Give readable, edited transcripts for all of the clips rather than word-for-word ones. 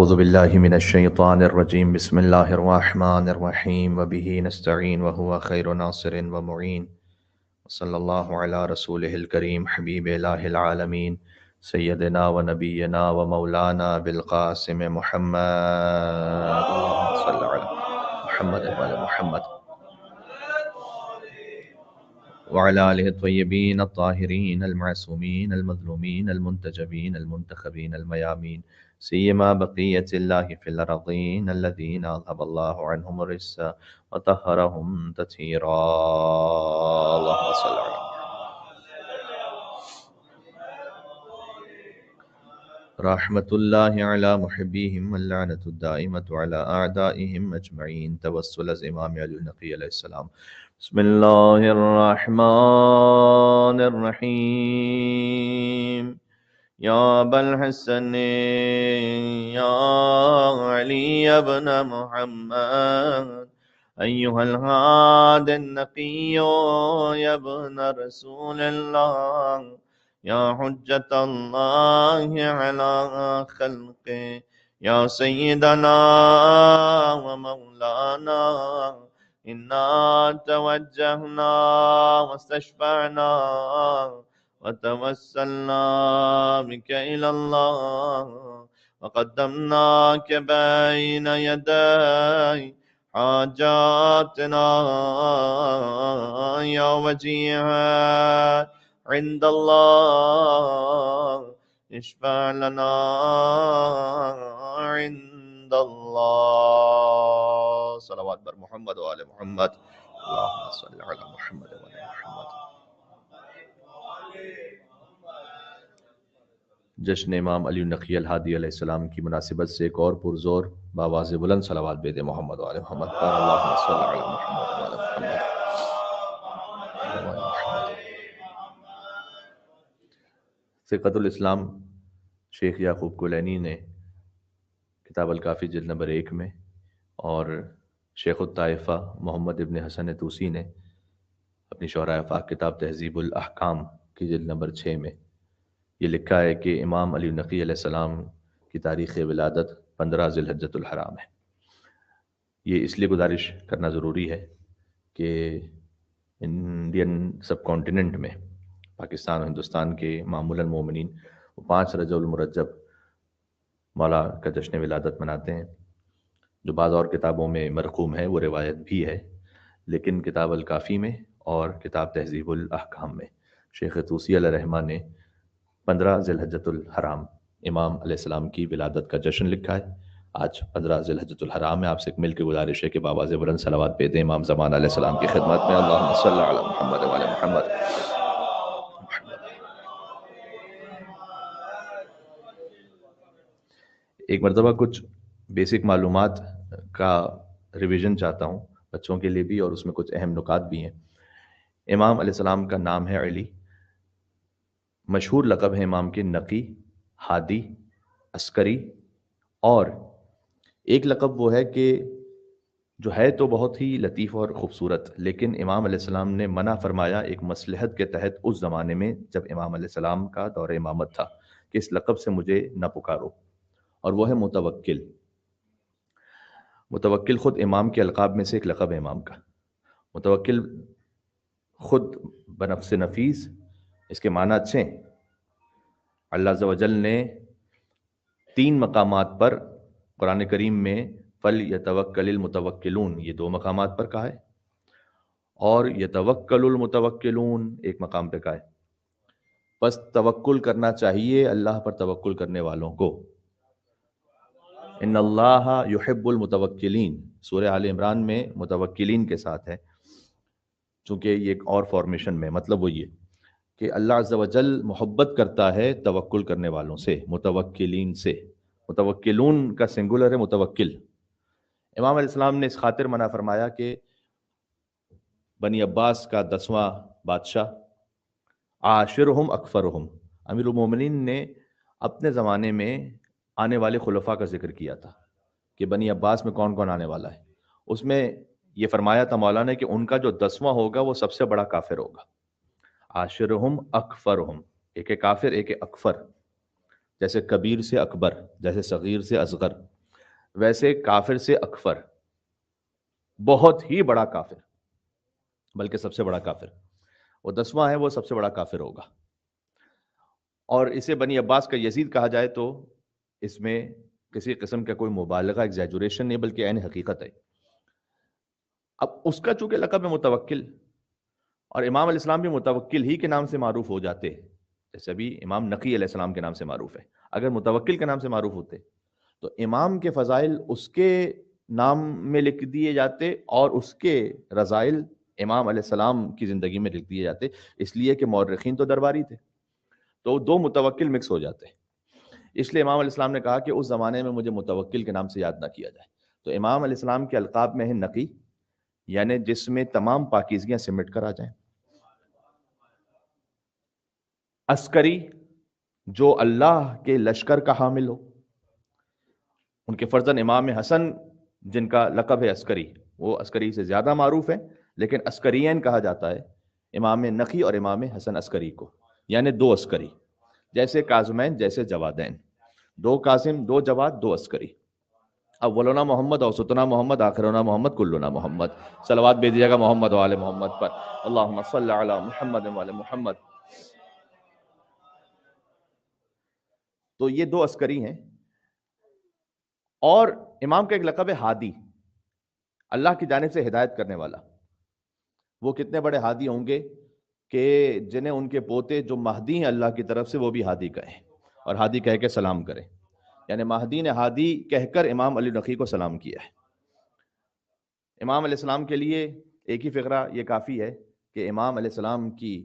اعوذ باللہ من الشیطان الرجیم بسم اللہ الرحمن الرحیم وبہ نستعین وہو خیر ناصر ومعین صلی اللہ علی رسولہ الکریم حبیب الہ العالمین سیدنا و نبینا و مولانا بالقاسم محمد اللہم صلی علی محمد وعلی محمد وعلى آلہ الطیبین الطاہرین المعصومین المظلومین المنتجبین المنتخبین المیامین سیما بقیت اللہ فی الارضین الذین اذهب اللہ عنہم الرجس وطہرہم تطہیرا اللہم صلی علی رحمت اللہ علی محبیہم واللعنۃ الدائمۃ علی اعدائہم اجمعین توسل از امام علی النقی علیہ السلام بسم اللہ الرحمن الرحیم یا ابا الحسن یا علی ابن محمد ایہا الہاد النقی یا ابن رسول اللہ یا حجت اللہ علی خلق یا سیدنا و مولانا انا توجہنا واستشفعنا وتوسلنا بك الى اللہ وقدمناك بین یدی حاجاتنا یا وجیہا عند اللہ اشفع لنا عند اللہ صلوات بر محمد و آل محمد اللہم صلی علی محمد و آل محمد۔ جشن امام علی النقی الہادی علیہ السلام کی مناسبت سے ایک اور پرزور بآواز بلند صلوات بید محمد و آل محمد پر اللہم صلی علی محمد و آل محمد۔ فقہ الاسلام شیخ یعقوب کلینی نے کتاب الکافی جلد نمبر 1 میں اور شیخ الطائفہ محمد ابن حسن طوسی نے اپنی شعراء آفاق کتاب تہذیب الاحکام کی جلد نمبر 6 میں یہ لکھا ہے کہ امام علی النقی علیہ السلام کی تاریخ ولادت 15 ذی الحجۃ الحرام ہے۔ یہ اس لیے گزارش کرنا ضروری ہے کہ انڈین سب کانٹیننٹ میں پاکستان اور ہندوستان کے معمولاً مومنین 5 رجب المرجب مولا کا جشن ولادت مناتے ہیں، جو بعض اور کتابوں میں مرقوم ہے، وہ روایت بھی ہے، لیکن کتاب الکافی میں اور کتاب تہذیب الاحکام میں شیخ طوسی علیہ الرحمہ نے 15 ذی الحجۃ الحرام امام علیہ السلام کی ولادت کا جشن لکھا ہے۔ آج 15 ذی الحجۃ الحرام میں آپ سے مل کے گزارش ہے کہ بآواز بلند صلوات بھیجیں امام زمان علیہ السلام کی خدمت میں، اللہم صلی علی محمد و علی محمد۔ ایک مرتبہ کچھ بیسک معلومات کا ریویژن چاہتا ہوں بچوں کے لیے بھی، اور اس میں کچھ اہم نکات بھی ہیں۔ امام علیہ السلام کا نام ہے علی، مشہور لقب ہے امام کے نقی، ہادی، عسکری، اور ایک لقب وہ ہے کہ جو ہے تو بہت ہی لطیف اور خوبصورت، لیکن امام علیہ السلام نے منع فرمایا ایک مصلحت کے تحت اس زمانے میں جب امام علیہ السلام کا دور امامت تھا کہ اس لقب سے مجھے نہ پکارو، اور وہ ہے متوکل۔ متوکل خود امام کے القاب میں سے ایک لقب ہے امام کا۔ متوکل خود بنفس نفیس، اس کے معنی اچھے ہیں۔ اللہ عز و جل نے 3 مقامات پر قرآن کریم میں فَلْيَتَوَكَّلِ الْمُتَوَكِّلُونَ یہ 2 مقامات پر کہا ہے، اور يَتَوَكَّلُ الْمُتَوَكِّلُونَ ایک مقام پہ کہا ہے۔ بس توکل کرنا چاہیے اللہ پر توکل کرنے والوں کو۔ ان اللہ یحب المتوکلین سورہ آل عمران میں متوکلین کے ساتھ ہے، چونکہ یہ ایک اور فارمیشن میں، مطلب وہ یہ کہ اللہ عز و جل محبت کرتا ہے توکل کرنے والوں سے، متوکلین سے۔ متوکلون کا سنگولر ہے متوکل۔ امام علیہ السلام نے اس خاطر منع فرمایا کہ بنی عباس کا 10واں بادشاہ عاشرہم اکفرہم، امیر المومنین نے اپنے زمانے میں آنے والے خلفاء کا ذکر کیا تھا کہ بنی عباس میں کون کون آنے والا ہے۔ اس میں یہ فرمایا تھا مولانا نے کہ ان کا جو 10واں ہوگا وہ سب سے بڑا کافر ہوگا۔ عاشرہم اکفرہم، ایک ہے کافر ایک ہے اکفر، جیسے کبیر سے اکبر، جیسے صغیر سے اصغر۔ ویسے کافر سے اکفر، بہت ہی بڑا کافر، بلکہ سب سے بڑا کافر، وہ 10واں ہے، وہ سب سے بڑا کافر ہوگا۔ اور اسے بنی عباس کا یزید کہا جائے تو اس میں کسی قسم کا کوئی مبالغہ، ایگزیجوریشن نہیں، بلکہ عین حقیقت ہے۔ اب اس کا چونکہ لقب ہے متوکل، اور امام علیہ السلام بھی متوکل ہی کے نام سے معروف ہو جاتے، جیسے ابھی امام نقی علیہ السلام کے نام سے معروف ہے، اگر متوکل کے نام سے معروف ہوتے تو امام کے فضائل اس کے نام میں لکھ دیے جاتے اور اس کے رضائل امام علیہ السلام کی زندگی میں لکھ دیے جاتے، اس لیے کہ مورخین تو درباری تھے، تو دو متوکل مکس ہو جاتے۔ اس لیے امام علیہ السلام نے کہا کہ اس زمانے میں مجھے متوکل کے نام سے یاد نہ کیا جائے، تو امام علیہ السلام کے القاب میں ہے نقی، یعنی جس میں تمام پاکیزگیاں سمٹ کر آ جائیں، عسکری، جو اللہ کے لشکر کا حامل ہو، ان کے فرزند امام حسن جن کا لقب ہے عسکری، وہ عسکری سے زیادہ معروف ہے، لیکن عسکرین کہا جاتا ہے امام نقی اور امام حسن عسکری کو، یعنی دو عسکری، جیسے کاظمین جیسے جوادین، دو قاسم دو جواد دو عسکری، اولنا محمد اوسطنا محمد آخرنا محمد کلنا محمد، صلوات بھیجیے گا محمد و آل محمد پر، اللہم صلی علی محمد و آل محمد۔ تو یہ دو عسکری ہیں، اور امام کا ایک لقب ہے ہادی، اللہ کی جانب سے ہدایت کرنے والا۔ وہ کتنے بڑے ہادی ہوں گے کہ جنہیں ان کے پوتے جو مہدی ہیں اللہ کی طرف سے، وہ بھی ہادی کہیں اور ہادی کہہ کے سلام کریں، یعنی مہدی نے ہادی کہہ کر امام علی نقی کو سلام کیا ہے۔ امام علیہ السلام کے لیے ایک ہی فقرہ یہ کافی ہے کہ امام علیہ السلام کی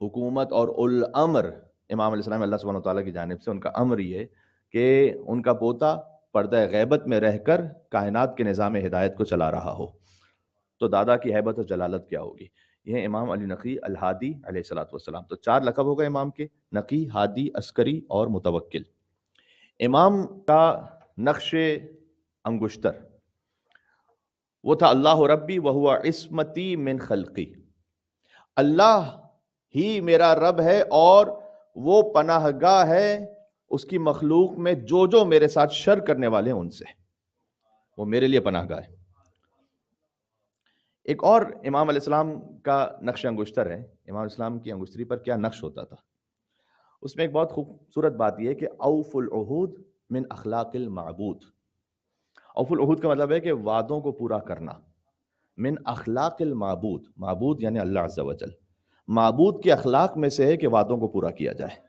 حکومت اور الامر، امام علیہ السلام اللہ سبحانہ وتعالیٰ کی جانب سے ان کا امر یہ ہے کہ ان کا پوتا پردہ غیبت میں رہ کر کائنات کے نظام ہدایت کو چلا رہا ہو، تو دادا کی ہیبت اور جلالت کیا ہوگی۔ یہ امام علی نقی الہادی علیہ الصلوۃ والسلام۔ تو 4 لقب ہو گئے امام کے، نقی، ہادی، عسکری اور متوکل۔ امام کا نقش انگشتر وہ تھا اللہ ربی وہو عصمتی من خلقی، اللہ ہی میرا رب ہے اور وہ پناہ گاہ ہے اس کی مخلوق میں جو جو میرے ساتھ شر کرنے والے ہیں ان سے، وہ میرے لیے پناہ گاہ ہے۔ ایک اور امام علیہ السلام کا نقش انگشتر ہے، امام علیہ السلام کی انگشتری پر کیا نقش ہوتا تھا، اس میں ایک بہت خوبصورت بات یہ ہے کہ اوف العہود من اخلاق المعبود۔ اوف العہود کا مطلب ہے کہ وعدوں کو پورا کرنا، من اخلاق المعبود، معبود یعنی اللہ عز و جل، معبود کے اخلاق میں سے ہے کہ وعدوں کو پورا کیا جائے۔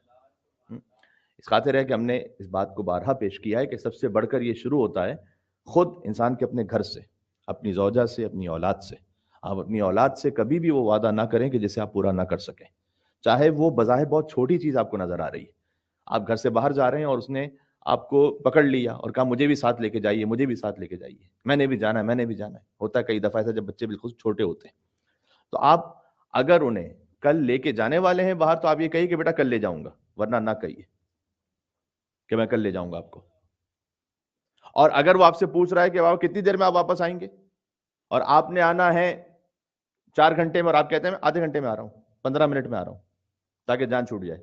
اس خاطر ہے کہ ہم نے اس بات کو بارہا پیش کیا ہے کہ سب سے بڑھ کر یہ شروع ہوتا ہے خود انسان کے اپنے گھر سے، اپنی زوجہ سے، اپنی اولاد سے۔ آپ اپنی اولاد سے کبھی بھی وہ وعدہ نہ کریں کہ جسے آپ پورا نہ کر سکیں، چاہے وہ بظاہر بہت چھوٹی چیز آپ کو نظر آ رہی ہے۔ آپ گھر سے باہر جا رہے ہیں اور اس نے آپ کو پکڑ لیا اور کہا مجھے بھی ساتھ لے کے جائیے، مجھے بھی ساتھ لے کے جائیے، میں نے بھی جانا ہے، میں نے بھی جانا ہے۔ ہوتا ہے کئی دفعہ ایسا جب بچے بالکل چھوٹے ہوتے ہیں، تو آپ اگر انہیں کل لے کے جانے والے ہیں باہر تو آپ یہ کہیے کہ بیٹا کل لے جاؤں گا، ورنہ نہ کہیے کہ میں کل لے جاؤں گا آپ کو۔ اور اگر وہ آپ سے پوچھ رہا ہے کہ بابا کتنی دیر میں آپ واپس آئیں گے، اور آپ نے آنا ہے 4 گھنٹے میں اور آپ کہتے ہیں میں آدھے گھنٹے میں آ رہا ہوں، 15 منٹ میں آ رہا ہوں، تاکہ جان چھوٹ جائے،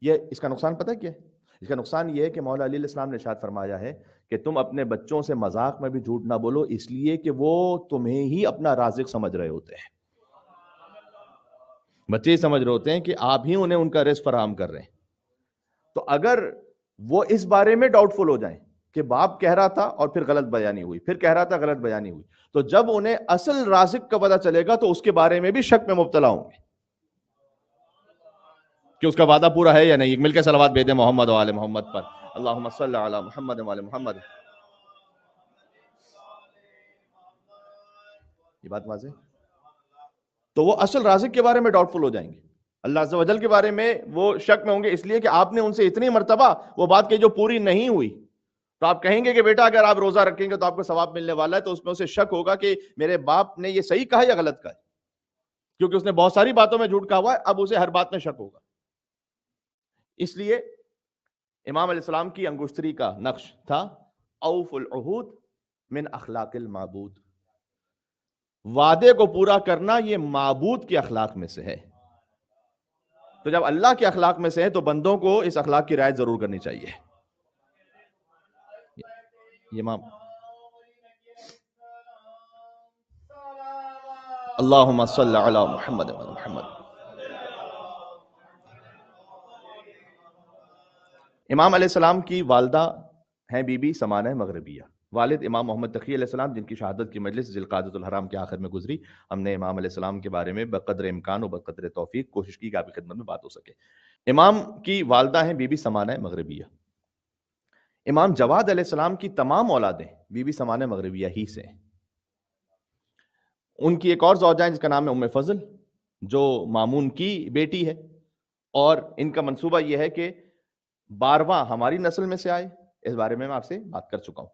یہ اس کا نقصان پتہ کیا ہے؟ اس کا نقصان یہ ہے کہ مولا علی علیہ السلام نے ارشاد فرمایا ہے کہ تم اپنے بچوں سے مذاق میں بھی جھوٹ نہ بولو، اس لیے کہ وہ تمہیں ہی اپنا رازق سمجھ رہے ہوتے ہیں۔ بچے ہی سمجھ رہے ہوتے ہیں کہ آپ ہی انہیں ان کا رزق فراہم کر رہے ہیں، تو اگر وہ اس بارے میں ڈاؤٹ فل ہو جائیں کہ باپ کہہ رہا تھا اور پھر غلط بیانی ہوئی، پھر کہہ رہا تھا غلط بیانی ہوئی، تو جب انہیں اصل رازق کا پتہ چلے گا تو اس کے بارے میں بھی شک میں مبتلا ہوں گے کہ اس کا وعدہ پورا ہے یا نہیں۔ مل کے صلوات بھیجیں محمد و آل محمد پر، اللہم صلی علی محمد و آل محمد۔ یہ بات واضح؟ تو وہ اصل رازق کے بارے میں ڈاؤٹ فل ہو جائیں گے، اللہ عز و جل کے بارے میں وہ شک میں ہوں گے، اس لیے کہ آپ نے ان سے اتنی مرتبہ وہ بات کہ جو پوری نہیں ہوئی، تو آپ کہیں گے کہ بیٹا اگر آپ روزہ رکھیں گے تو آپ کو ثواب ملنے والا ہے، تو اس میں اسے شک ہوگا کہ میرے باپ نے یہ صحیح کہا یا غلط کہا ہے، کیونکہ اس نے بہت ساری باتوں میں جھوٹ کہا ہوا ہے، اب اسے ہر بات میں شک ہوگا۔ اس لیے امام علیہ السلام کی انگشتری کا نقش تھا اوف العہود من اخلاق المعبود، وعدے کو پورا کرنا یہ معبود کے اخلاق میں سے ہے۔ تو جب اللہ کے اخلاق میں سے ہے تو بندوں کو اس اخلاق کی رعایت ضرور کرنی چاہیے۔ یہ امام اللہم صلی علی محمد و محمد. امام علیہ السلام کی والدہ ہیں بی بی سمانہ مغربیہ. والد امام محمد تقی علیہ السلام، جن کی شہادت کی مجلس ذوالقعدۃ الحرام کے آخر میں گزری. ہم نے امام علیہ السلام کے بارے میں بقدر امکان و بقدر توفیق کوشش کی کہ آپ کی خدمت میں بات ہو سکے. امام کی والدہ ہیں بی بی سمانہ مغربیہ. امام جواد علیہ السلام کی تمام اولادیں بی بی سمانہ مغربیہ ہی سے ہیں. ان کی ایک اور زوجہ ہے جس کا نام ہے ام فضل، جو مامون کی بیٹی ہے، اور ان کا منصوبہ یہ ہے کہ 12واں ہماری نسل میں سے آئے. اس بارے میں آپ سے بات کر چکا ہوں.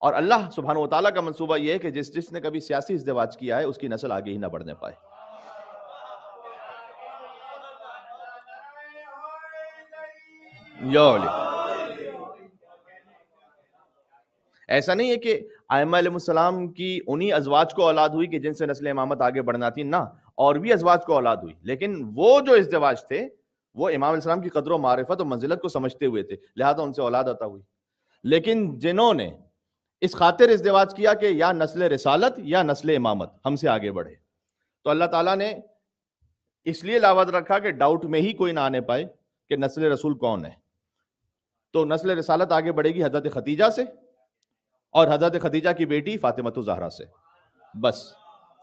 اور اللہ سبحانہ و تعالیٰ کا منصوبہ یہ ہے کہ جس نے کبھی سیاسی ازدواج کیا ہے اس کی نسل آگے ہی نہ بڑھنے پائے. ایسا نہیں ہے کہ ائمہ علیہ السلام کی انہی ازواج کو اولاد ہوئی کہ جن سے نسل امامت آگے بڑھنا تھی، نہ، اور بھی ازواج کو اولاد ہوئی، لیکن وہ جو ازدواج تھے وہ امام علیہ السلام کی قدر و معرفت اور منزلت کو سمجھتے ہوئے تھے، لہذا ان سے اولاد عطا ہوئی. لیکن جنہوں نے اس خاطر ازدواج کیا کہ یا نسل رسالت یا نسل امامت ہم سے آگے بڑھے، تو اللہ تعالیٰ نے اس لیے لاوت رکھا کہ ڈاؤٹ میں ہی کوئی نہ آنے پائے کہ نسل رسول کون ہے. تو نسل رسالت آگے بڑھے گی حضرت ختیجہ سے اور حضرت ختیجہ کی بیٹی فاطمۃ الزہرا سے، بس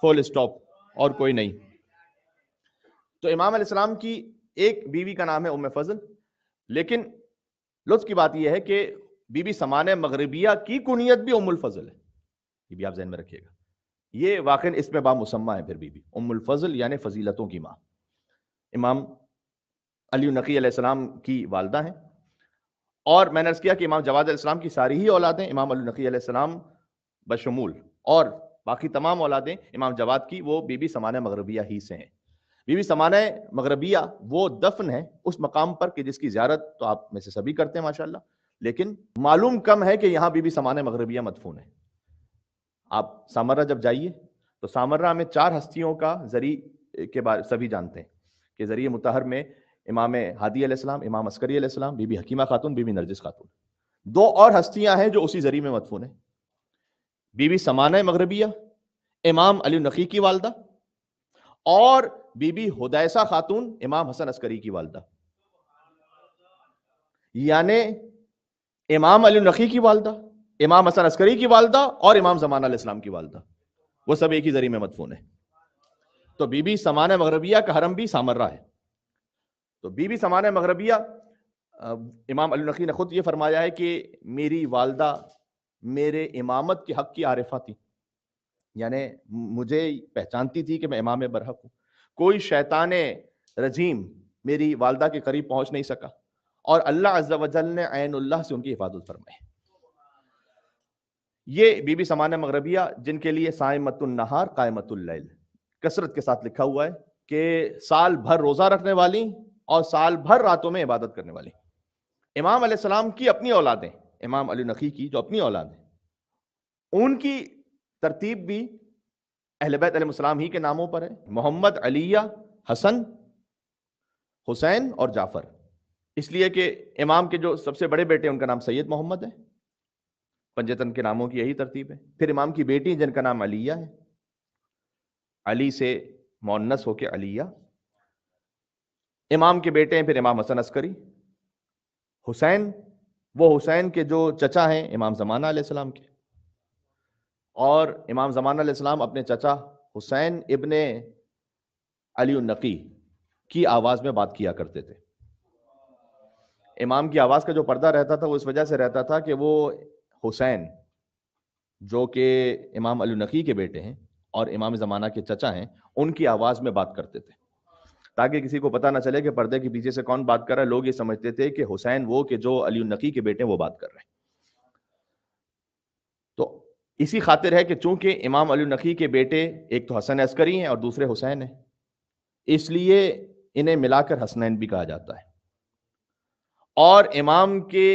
فل اسٹاپ، اور کوئی نہیں. تو امام علیہ السلام کی ایک بیوی کا نام ہے ام فضل. لیکن لطف کی بات یہ ہے کہ بی بی سمانہ مغربیہ کی کنیت بھی ام الفضل ہے. یہ بھی آپ ذہن میں رکھیے گا، یہ واقعی اس میں با مسمى ہے. پھر بی بی ام الفضل یعنی فضیلتوں کی ماں. امام علی نقی علیہ السلام کی والدہ ہیں. اور میں نے عرض کیا کہ امام جواد علیہ السلام کی ساری ہی اولادیں امام علی نقی علیہ السلام بشمول، اور باقی تمام اولادیں امام جواد کی وہ بی بی سمانہ مغربیہ ہی سے ہیں. بی بی سمانہ مغربیہ وہ دفن ہے اس مقام پر کہ جس کی زیارت تو آپ میں سے سبھی کرتے ہیں ماشاءاللہ، لیکن معلوم کم ہے کہ یہاں بی بی سمانہ مغربیہ مدفون ہے. آپ سامرہ جب جائیے تو سامرہ میں 4 ہستیوں کا ذریعہ کے بارے سبھی جانتے ہیں کہ ذریعہ مطہر میں امام ہادی علیہ السلام، امام عسکری علیہ السلام، بی بی حکیمہ خاتون، بی بی نرجس خاتون. 2 اور ہستیاں ہیں جو اسی ذریعہ میں مدفون ہیں، بی بی سمانہ مغربیہ، امام علی نقی کی والدہ، اور بی بی حدیثہ خاتون امام حسن عسکری کی والدہ. یعنی امام علی نقی کی والدہ، امام حسن عسکری کی والدہ اور امام زمانہ علیہ السلام کی والدہ، وہ سب ایک ہی ذریعہ میں مدفون ہیں. تو بی بی سمانہ مغربیہ کا حرم بھی سامرہ ہے. تو بی بی سمانہ مغربیہ، امام علی نقی نے خود یہ فرمایا ہے کہ میری والدہ میرے امامت کے حق کی عارفہ تھی، یعنی مجھے پہچانتی تھی کہ میں امام برحق ہوں. کوئی شیطان رجیم میری والدہ کے قریب پہنچ نہیں سکا، اور اللہ عز و جل نے عین اللہ سے ان کی حفاظت فرمائی. یہ بی بی سمانہ مغربیہ جن کے لیے صائمۃ النہار قائمۃ اللیل کثرت کے ساتھ لکھا ہوا ہے کہ سال بھر روزہ رکھنے والی اور سال بھر راتوں میں عبادت کرنے والی. امام علیہ السلام کی اپنی اولادیں، امام علی نقی کی جو اپنی اولاد ہیں، ان کی ترتیب بھی اہل بیت علیہ السلام ہی کے ناموں پر ہے. محمد، علیہ، حسن، حسین اور جعفر. اس لیے کہ امام کے جو سب سے بڑے بیٹے ان کا نام سید محمد ہے. پنجتن کے ناموں کی یہی ترتیب ہے. پھر امام کی بیٹی جن کا نام علیہ ہے، علی سے مؤنث ہو کے علیہ. امام کے بیٹے ہیں پھر امام حسن عسکری. حسین، وہ حسین کے جو چچا ہیں امام زمانہ علیہ السلام کے، اور امام زمانہ علیہ السلام اپنے چچا حسین ابن علی النقی کی آواز میں بات کیا کرتے تھے. امام کی آواز کا جو پردہ رہتا تھا وہ اس وجہ سے رہتا تھا کہ وہ حسین جو کہ امام علی نقی کے بیٹے ہیں اور امام زمانہ کے چچا ہیں، ان کی آواز میں بات کرتے تھے تاکہ کسی کو پتہ نہ چلے کہ پردے کے پیچھے سے کون بات کر رہا ہے. لوگ یہ سمجھتے تھے کہ حسین وہ کہ جو علی نقی کے بیٹے ہیں وہ بات کر رہے ہیں. تو اسی خاطر ہے کہ چونکہ امام علی نقی کے بیٹے ایک تو حسن عسکری ہیں اور دوسرے حسین ہیں، اس لیے انہیں ملا کر حسنین بھی کہا جاتا ہے. اور امام کے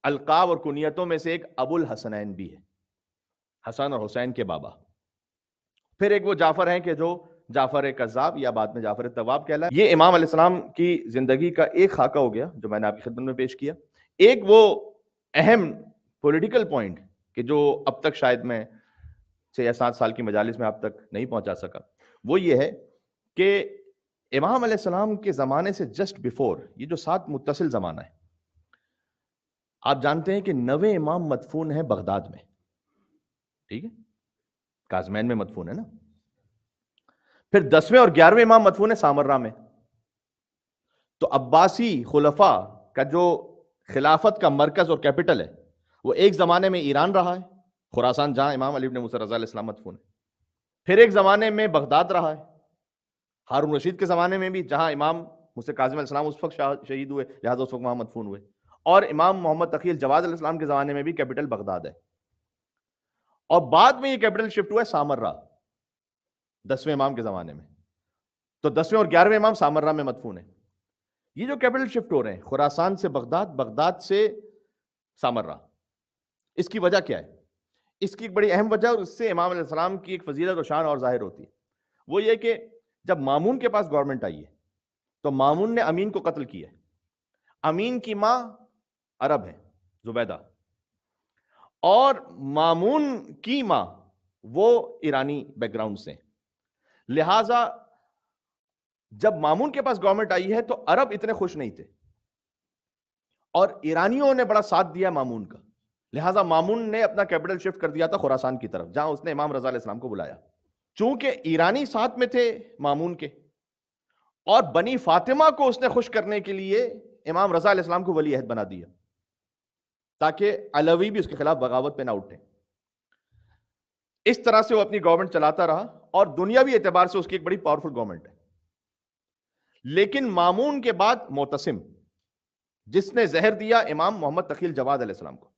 القاب اور کنیتوں میں سے ایک ابو الحسنین بھی ہے، حسن اور حسین کے بابا. پھر ایک وہ جعفر ہیں کہ جو جعفر کذاب یا بعد میں جعفر تواب کہلائے. یہ امام علیہ السلام کی زندگی کا ایک خاکہ ہو گیا جو میں نے آپ کی خدمت میں پیش کیا. ایک وہ اہم پولیٹیکل پوائنٹ کہ جو اب تک شاید میں 6 یا 7 سال کی مجالس میں اب تک نہیں پہنچا سکا، وہ یہ ہے کہ امام علیہ السلام کے زمانے سے جسٹ بیفور، یہ جو 7 متصل زمانہ ہے، آپ جانتے ہیں کہ 9 امام مدفون ہیں بغداد میں، ٹھیک ہے، کازمین میں مدفون ہے نا، پھر 10ویں اور 11ویں امام مدفون ہے سامرہ میں. تو عباسی خلفاء کا جو خلافت کا مرکز اور کیپٹل ہے وہ ایک زمانے میں ایران رہا ہے، خراسان، جہاں امام علی بن موسیٰ رضی اللہ علیہ السلام مدفون ہے. پھر ایک زمانے میں بغداد رہا ہے، ہارون رشید کے زمانے میں بھی، جہاں امام موسیٰ کاظم علیہ السلام اس وقت شہید ہوئے، لہٰذا اس وقت وہاں مدفون ہوئے. اور امام محمد تقی الجواد علیہ السلام کے زمانے میں بھی کیپٹل بغداد ہے. اور بعد میں یہ کیپٹل شفٹ ہوا ہے سامرہ 10ویں امام کے زمانے میں. تو 10ویں اور 11ویں امام سامرہ میں مدفون ہے. یہ جو کیپٹل شفٹ ہو رہے ہیں خراسان سے بغداد، بغداد سے سامرہ، اس کی وجہ کیا ہے؟ اس کی ایک بڑی اہم وجہ، اور اس سے امام علیہ السلام کی ایک فضیلت و شان اور ظاہر ہوتی ہے، وہ یہ کہ جب مامون کے پاس گورنمنٹ آئی ہے تو مامون نے امین کو قتل کیا ہے. امین کی ماں عرب ہے، زبیدہ، اور مامون کی ماں وہ ایرانی بیک گراؤنڈ سے. لہذا جب مامون کے پاس گورنمنٹ آئی ہے تو عرب اتنے خوش نہیں تھے، اور ایرانیوں نے بڑا ساتھ دیا مامون کا. لہٰذا مامون نے اپنا کیپٹل شفٹ کر دیا تھا خراسان کی طرف، جہاں اس نے امام رضا علیہ السلام کو بلایا. چونکہ ایرانی ساتھ میں تھے مامون کے، اور بنی فاطمہ کو اس نے خوش کرنے کے لیے امام رضا علیہ السلام کو ولی عہد بنا دیا، تاکہ علوی بھی اس کے خلاف بغاوت پہ نہ اٹھیں. اس طرح سے وہ اپنی گورنمنٹ چلاتا رہا، اور دنیاوی اعتبار سے اس کی ایک بڑی پاورفل گورنمنٹ ہے. لیکن مامون کے بعد معتصم، جس نے زہر دیا امام محمد تقی الجواد علیہ السلام کو،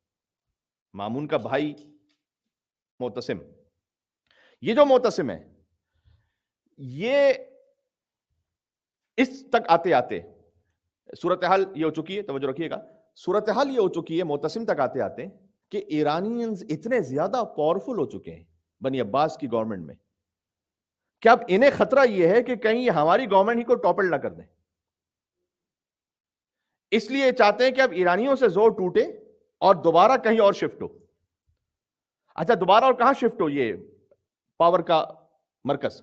مامون کا بھائی معتصم. یہ جو معتصم ہے، یہ اس تک آتے آتے صورتحال یہ ہو چکی ہے، توجہ رکھیے گا، صورتحال یہ ہو چکی ہے معتصم تک آتے آتے کہ ایرانینز اتنے زیادہ پاورفل ہو چکے ہیں بنی عباس کی گورنمنٹ میں کہ اب انہیں خطرہ یہ ہے کہ کہیں یہ ہماری گورنمنٹ ہی کو ٹاپل نہ کر دیں. اس لیے چاہتے ہیں کہ اب ایرانیوں سے زور ٹوٹے اور دوبارہ کہیں اور شفٹ ہو. اچھا، دوبارہ اور کہاں شفٹ ہو؟ یہ پاور کا مرکز،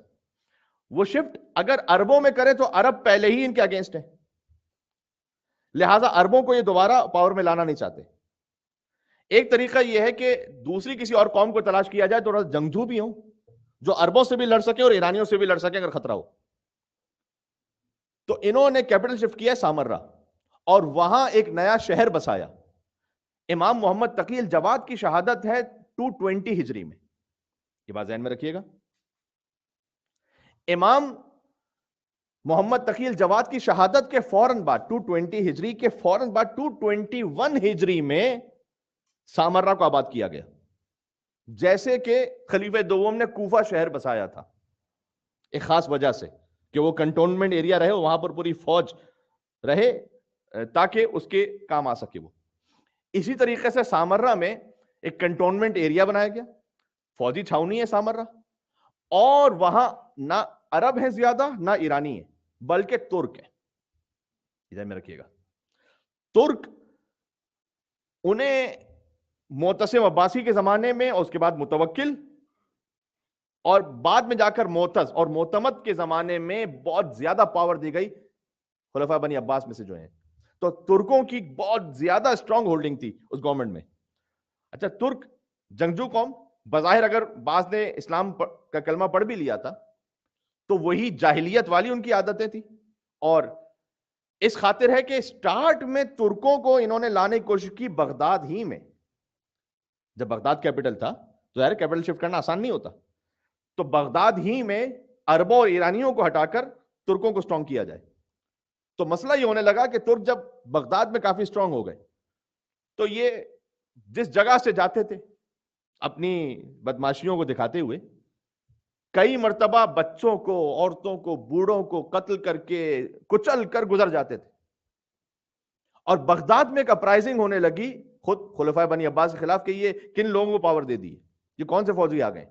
وہ شفٹ اگر عربوں میں کرے تو عرب پہلے ہی ان کے اگینسٹ ہیں، لہٰذا عربوں کو یہ دوبارہ پاور میں لانا نہیں چاہتے. ایک طریقہ یہ ہے کہ دوسری کسی اور قوم کو تلاش کیا جائے، تھوڑا جنگجو بھی ہوں، جو عربوں سے بھی لڑ سکے اور ایرانیوں سے بھی لڑ سکے اگر خطرہ ہو. تو انہوں نے کیپٹل شفٹ کیا ہے سامرہ، اور وہاں ایک نیا شہر بسایا. امام محمد تقی الجواد کی شہادت ہے 220 ہجری میں، یہ بات ذہن میں رکھیے گا. امام محمد تقی الجواد کی شہادت کے فوراً بعد 220 ہجری کے فوراً بعد 221 ہجری میں سامرہ کو آباد کیا گیا، جیسے کہ خلیفہ دوم نے کوفہ شہر بسایا تھا، ایک خاص وجہ سے کہ وہ کنٹونمنٹ ایریا رہے، وہاں پر پوری فوج رہے تاکہ اس کے کام آ سکے وہ. اسی طریقے سے سامرہ میں ایک کنٹونمنٹ ایریا بنایا گیا، فوجی چھاونی ہے سامرہ، اور وہاں نہ عرب ہے زیادہ نہ ایرانی ہے، بلکہ ترک ہے. ادھر میں رکھیے گا، ترک انہیں معتصم عباسی کے زمانے میں اور اس کے بعد متوکل اور بعد میں جا کر معتز اور معتمد کے زمانے میں بہت زیادہ پاور دی گئی خلفاء بنی عباس میں سے جو ہیں. تو ترکوں کی بہت زیادہ اسٹرانگ ہولڈنگ تھی اس گورنمنٹ میں. اچھا، ترک جنگجو قوم، بظاہر اگر بعض نے اسلام کا کلمہ پڑھ بھی لیا تھا تو وہی جاہلیت والی ان کی عادتیں تھی. اور اس خاطر ہے کہ سٹارٹ میں ترکوں کو انہوں نے لانے کی کوشش کی بغداد ہی میں. جب بغداد کیپٹل تھا تو یار کیپٹل شفٹ کرنا آسان نہیں ہوتا، تو بغداد ہی میں عربوں اور ایرانیوں کو ہٹا کر ترکوں کو سٹرونگ کیا جائے. تو مسئلہ یہ ہونے لگا کہ ترک جب بغداد میں کافی سٹرونگ ہو گئے تو یہ جس جگہ سے جاتے تھے اپنی بدماشیوں کو دکھاتے ہوئے کئی مرتبہ بچوں کو، عورتوں کو، بوڑھوں کو قتل کر کے کچل کر گزر جاتے تھے. اور بغداد میں ایک اپرائزنگ ہونے لگی خود خلفاء بنی عباس کے خلاف کہ یہ کن لوگوں کو پاور دے دی، یہ کون سے فوجی آ گئے.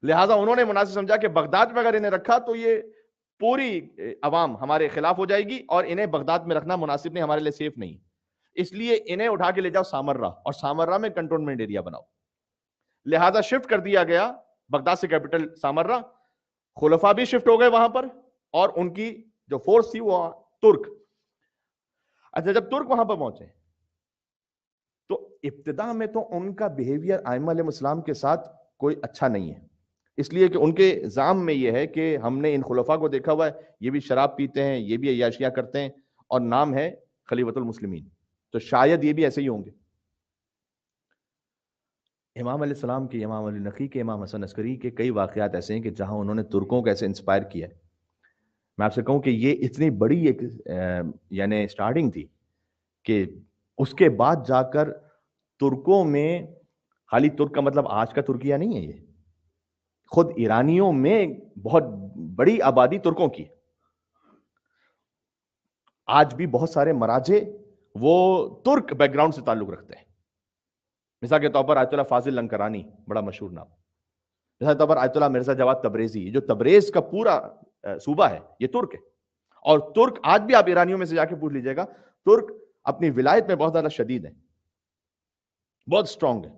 لہٰذا انہوں نے مناسب سمجھا کہ بغداد میں اگر انہیں رکھا تو یہ پوری عوام ہمارے خلاف ہو جائے گی، اور انہیں بغداد میں رکھنا مناسب نہیں، ہمارے لیے سیف نہیں. اس لیے انہیں اٹھا کے لے جاؤ سامرہ، اور سامرہ میں کنٹونمنٹ ایریا بناؤ، لہذا شفٹ کر دیا گیا بغداد سے کیپٹل سامرہ، خلفاء بھی شفٹ ہو گئے وہاں پر، اور ان کی جو فورس تھی وہ ترک۔ اچھا جب ترک وہاں پر پہنچے تو ابتدا میں تو ان کا بیہیویئر ائمہ علیہ السلام کے ساتھ کوئی اچھا نہیں ہے، اس لیے کہ ان کے الزام میں یہ ہے کہ ہم نے ان خلفاء کو دیکھا ہوا ہے، یہ بھی شراب پیتے ہیں، یہ بھی عیاشیاں کرتے ہیں، اور نام ہے خلیفۃ المسلمین، تو شاید یہ بھی ایسے ہی ہوں گے۔ امام علیہ السلام کے، امام علی نقی کے، امام حسن عسکری کے کئی واقعات ایسے ہیں کہ جہاں انہوں نے ترکوں کو ایسے انسپائر کیا ہے۔ میں آپ سے کہوں کہ یہ اتنی بڑی ایک یعنی سٹارٹنگ تھی کہ اس کے بعد جا کر ترکوں میں، خالی ترک کا مطلب آج کا ترکیہ نہیں ہے، یہ خود ایرانیوں میں بہت بڑی آبادی ترکوں کی، آج بھی بہت سارے مراجع وہ ترک بیک گراؤنڈ سے تعلق رکھتے ہیں۔ مثال کے طور پر آیت اللہ فاضل لنکرانی، بڑا مشہور نام، مثال کے طور پر آیت اللہ مرزا جواد تبریزی، جو تبریز کا پورا صوبہ ہے یہ ترک ہے، اور ترک آج بھی آپ ایرانیوں میں سے جا کے پوچھ لیجئے گا، ترک اپنی ولایت میں بہت زیادہ شدید ہیں، بہت سٹرونگ ہے،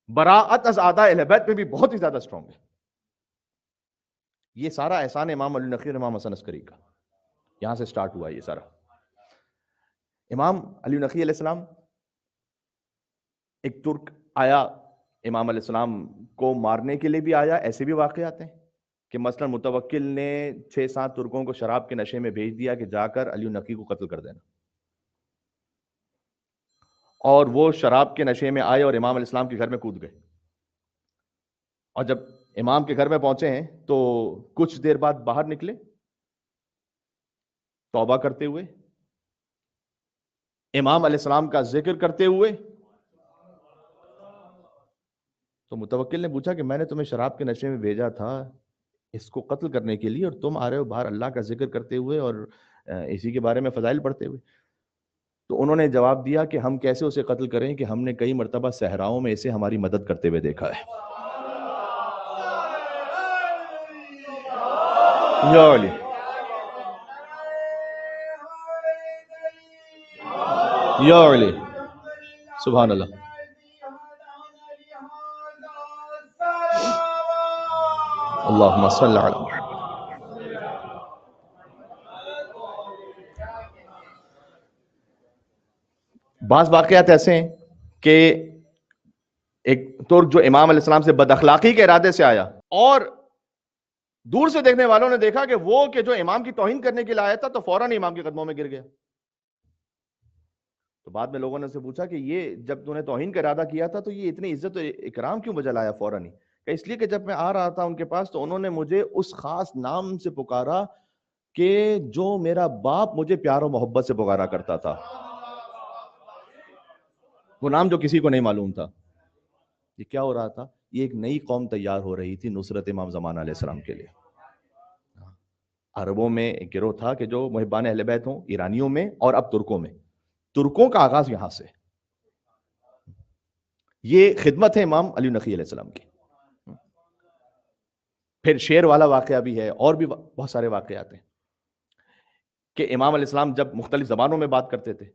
براءت از اعداء اہل بیت میں بھی بہت ہی زیادہ سٹرونگ ہے۔ یہ سارا احسان امام علی نقی اور امام حسن عسکری کا، یہاں سے سٹارٹ ہوا یہ سارا۔ امام علی نقی علیہ السلام، ایک ترک آیا امام علیہ السلام کو مارنے کے لیے بھی آیا، ایسے بھی واقعات ہیں کہ مثلا متوکل نے 6-7 ترکوں کو شراب کے نشے میں بھیج دیا کہ جا کر علی نقی کو قتل کر دینا، اور وہ شراب کے نشے میں آئے اور امام علیہ السلام کے گھر میں کود گئے، اور جب امام کے گھر میں پہنچے ہیں تو کچھ دیر بعد باہر نکلے توبہ کرتے ہوئے، امام علیہ السلام کا ذکر کرتے ہوئے۔ تو متوکل نے پوچھا کہ میں نے تمہیں شراب کے نشے میں بھیجا تھا اس کو قتل کرنے کے لیے، اور تم آ رہے ہو باہر اللہ کا ذکر کرتے ہوئے اور اسی کے بارے میں فضائل پڑھتے ہوئے۔ تو انہوں نے جواب دیا کہ ہم کیسے اسے قتل کریں کہ ہم نے کئی مرتبہ صحراؤں میں اسے ہماری مدد کرتے ہوئے دیکھا ہے۔ یا علی، یا علی، سبحان اللہ۔ اللہم صل علی محمد۔ بعض واقعات ایسے ہیں کہ ایک ترک جو امام علیہ السلام سے بد اخلاقی کے ارادے سے آیا، اور دور سے دیکھنے والوں نے دیکھا کہ وہ کہ جو امام کی توہین کرنے کے لیے آیا تھا تو فوراً امام کے قدموں میں گر گیا۔ تو بعد میں لوگوں نے سے پوچھا کہ یہ جب تو نے توہین کا ارادہ کیا تھا تو یہ اتنی عزت و اکرام کیوں بجا لایا فوراً ہی؟ کہ اس لیے کہ جب میں آ رہا تھا ان کے پاس تو انہوں نے مجھے اس خاص نام سے پکارا کہ جو میرا باپ مجھے پیار و محبت سے پکارا کرتا تھا، وہ نام جو کسی کو نہیں معلوم تھا۔ یہ کیا ہو رہا تھا؟ یہ ایک نئی قوم تیار ہو رہی تھی نصرت امام زمان علیہ السلام کے لیے۔ عربوں میں ایک گروہ تھا کہ جو محبان اہل بیت ہوں، ایرانیوں میں اور اب ترکوں میں، ترکوں کا آغاز یہاں سے۔ یہ خدمت ہے امام علی نقی علیہ السلام کی۔ پھر شیر والا واقعہ بھی ہے، اور بھی بہت سارے واقعات ہیں کہ امام علیہ السلام جب مختلف زبانوں میں بات کرتے تھے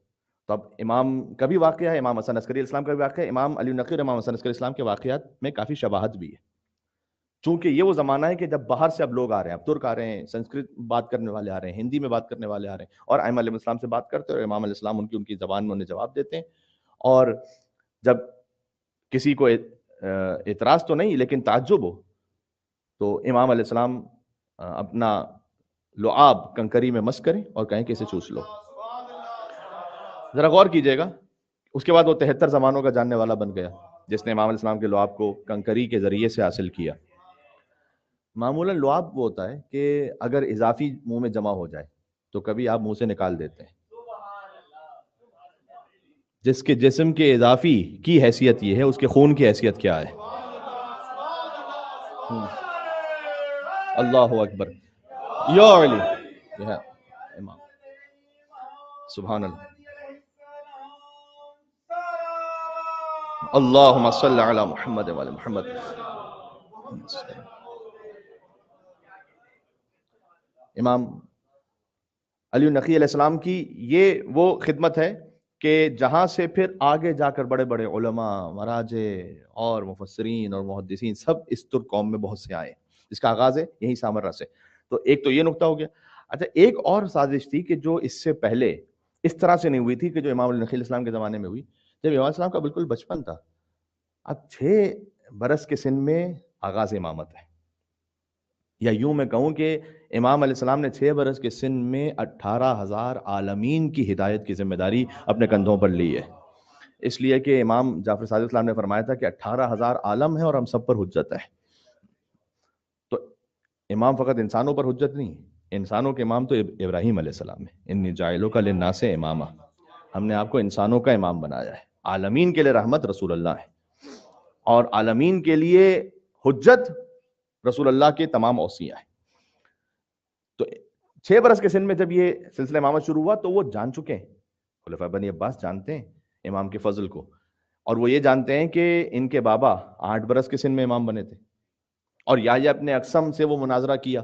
تو اب امام کا بھی واقعہ ہے، امام حسن عسکری السلام کا بھی واقعہ ہے، امام علی نقی اور امام حسن عسکری السلام کے واقعات میں کافی شباہت بھی ہے، چونکہ یہ وہ زمانہ ہے کہ جب باہر سے اب لوگ آ رہے ہیں، اب ترک آ رہے ہیں، سنسکرت بات کرنے والے آ رہے ہیں، ہندی میں بات کرنے والے آ رہے ہیں، اور ائمہ علیہ السلام سے بات کرتے ہیں، اور امام علیہ السلام ان کی زبان میں انہیں جواب دیتے ہیں۔ اور جب کسی کو اعتراض تو نہیں لیکن تعجب ہو تو امام علیہ السلام اپنا لعاب کنکری میں مس کریں اور کہیں کہ اسے چوس لو۔ ذرا غور کیجئے گا، اس کے بعد وہ 73 زمانوں کا جاننے والا بن گیا جس نے امام علیہ السلام کے لعاب کو کنکری کے ذریعے سے حاصل کیا۔ معمولاً لعاب وہ ہوتا ہے کہ اگر اضافی منہ میں جمع ہو جائے تو کبھی آپ منہ سے نکال دیتے ہیں، جس کے جسم کے اضافی کی حیثیت یہ ہے، اس کے خون کی حیثیت کیا ہے؟ اللہ اکبر، یا علی، یہ ہے امام، سبحان اللہ۔ اللہم صل علی محمد وعلی محمد۔ امام علی نقی علیہ السلام کی یہ وہ خدمت ہے کہ جہاں سے پھر آگے جا کر بڑے بڑے علماء، مراجع اور مفسرین اور محدثین سب اس ترک قوم میں بہت سے آئے، اس کا آغاز ہے یہی سامرا سے. تو ایک تو یہ نقطہ ہو گیا. اچھا، ایک اور سازش تھی کہ جو اس سے پہلے اس طرح سے نہیں ہوئی تھی کہ جو امام علی نقی علیہ السلام کے زمانے میں ہوئی، جب امام علیہ السلام کا بالکل بچپن تھا. اب 6 برس کے سن میں آغاز امامت ہے، یا یوں میں کہوں کہ امام علیہ السلام نے 6 برس کے سن میں 18,000 عالمین کی ہدایت کی ذمہ داری اپنے کندھوں پر لی ہے. اس لیے کہ امام جعفر صادق السلام نے فرمایا تھا کہ 18,000 عالم ہے اور ہم سب پر حجت ہے. تو امام فقط انسانوں پر حجت نہیں، انسانوں کے امام تو ابراہیم علیہ السلام ہے. انی جاعلک للناس اماما، ہم نے آپ کو انسانوں کا امام بنایا ہے. عالمین کے لیے رحمت رسول اللہ ہے، اور عالمین کے لیے حجت رسول اللہ کے تمام اوصیاء ہیں. تو 6 برس کے سن میں جب یہ سلسلہ امامت شروع ہوا تو وہ جان چکے ہیں، خلفاء بنی عباس جانتے ہیں امام کے فضل کو، اور وہ یہ جانتے ہیں کہ ان کے بابا 8 برس کے سن میں امام بنے تھے. اور یا اپنے اقسم سے وہ مناظرہ کیا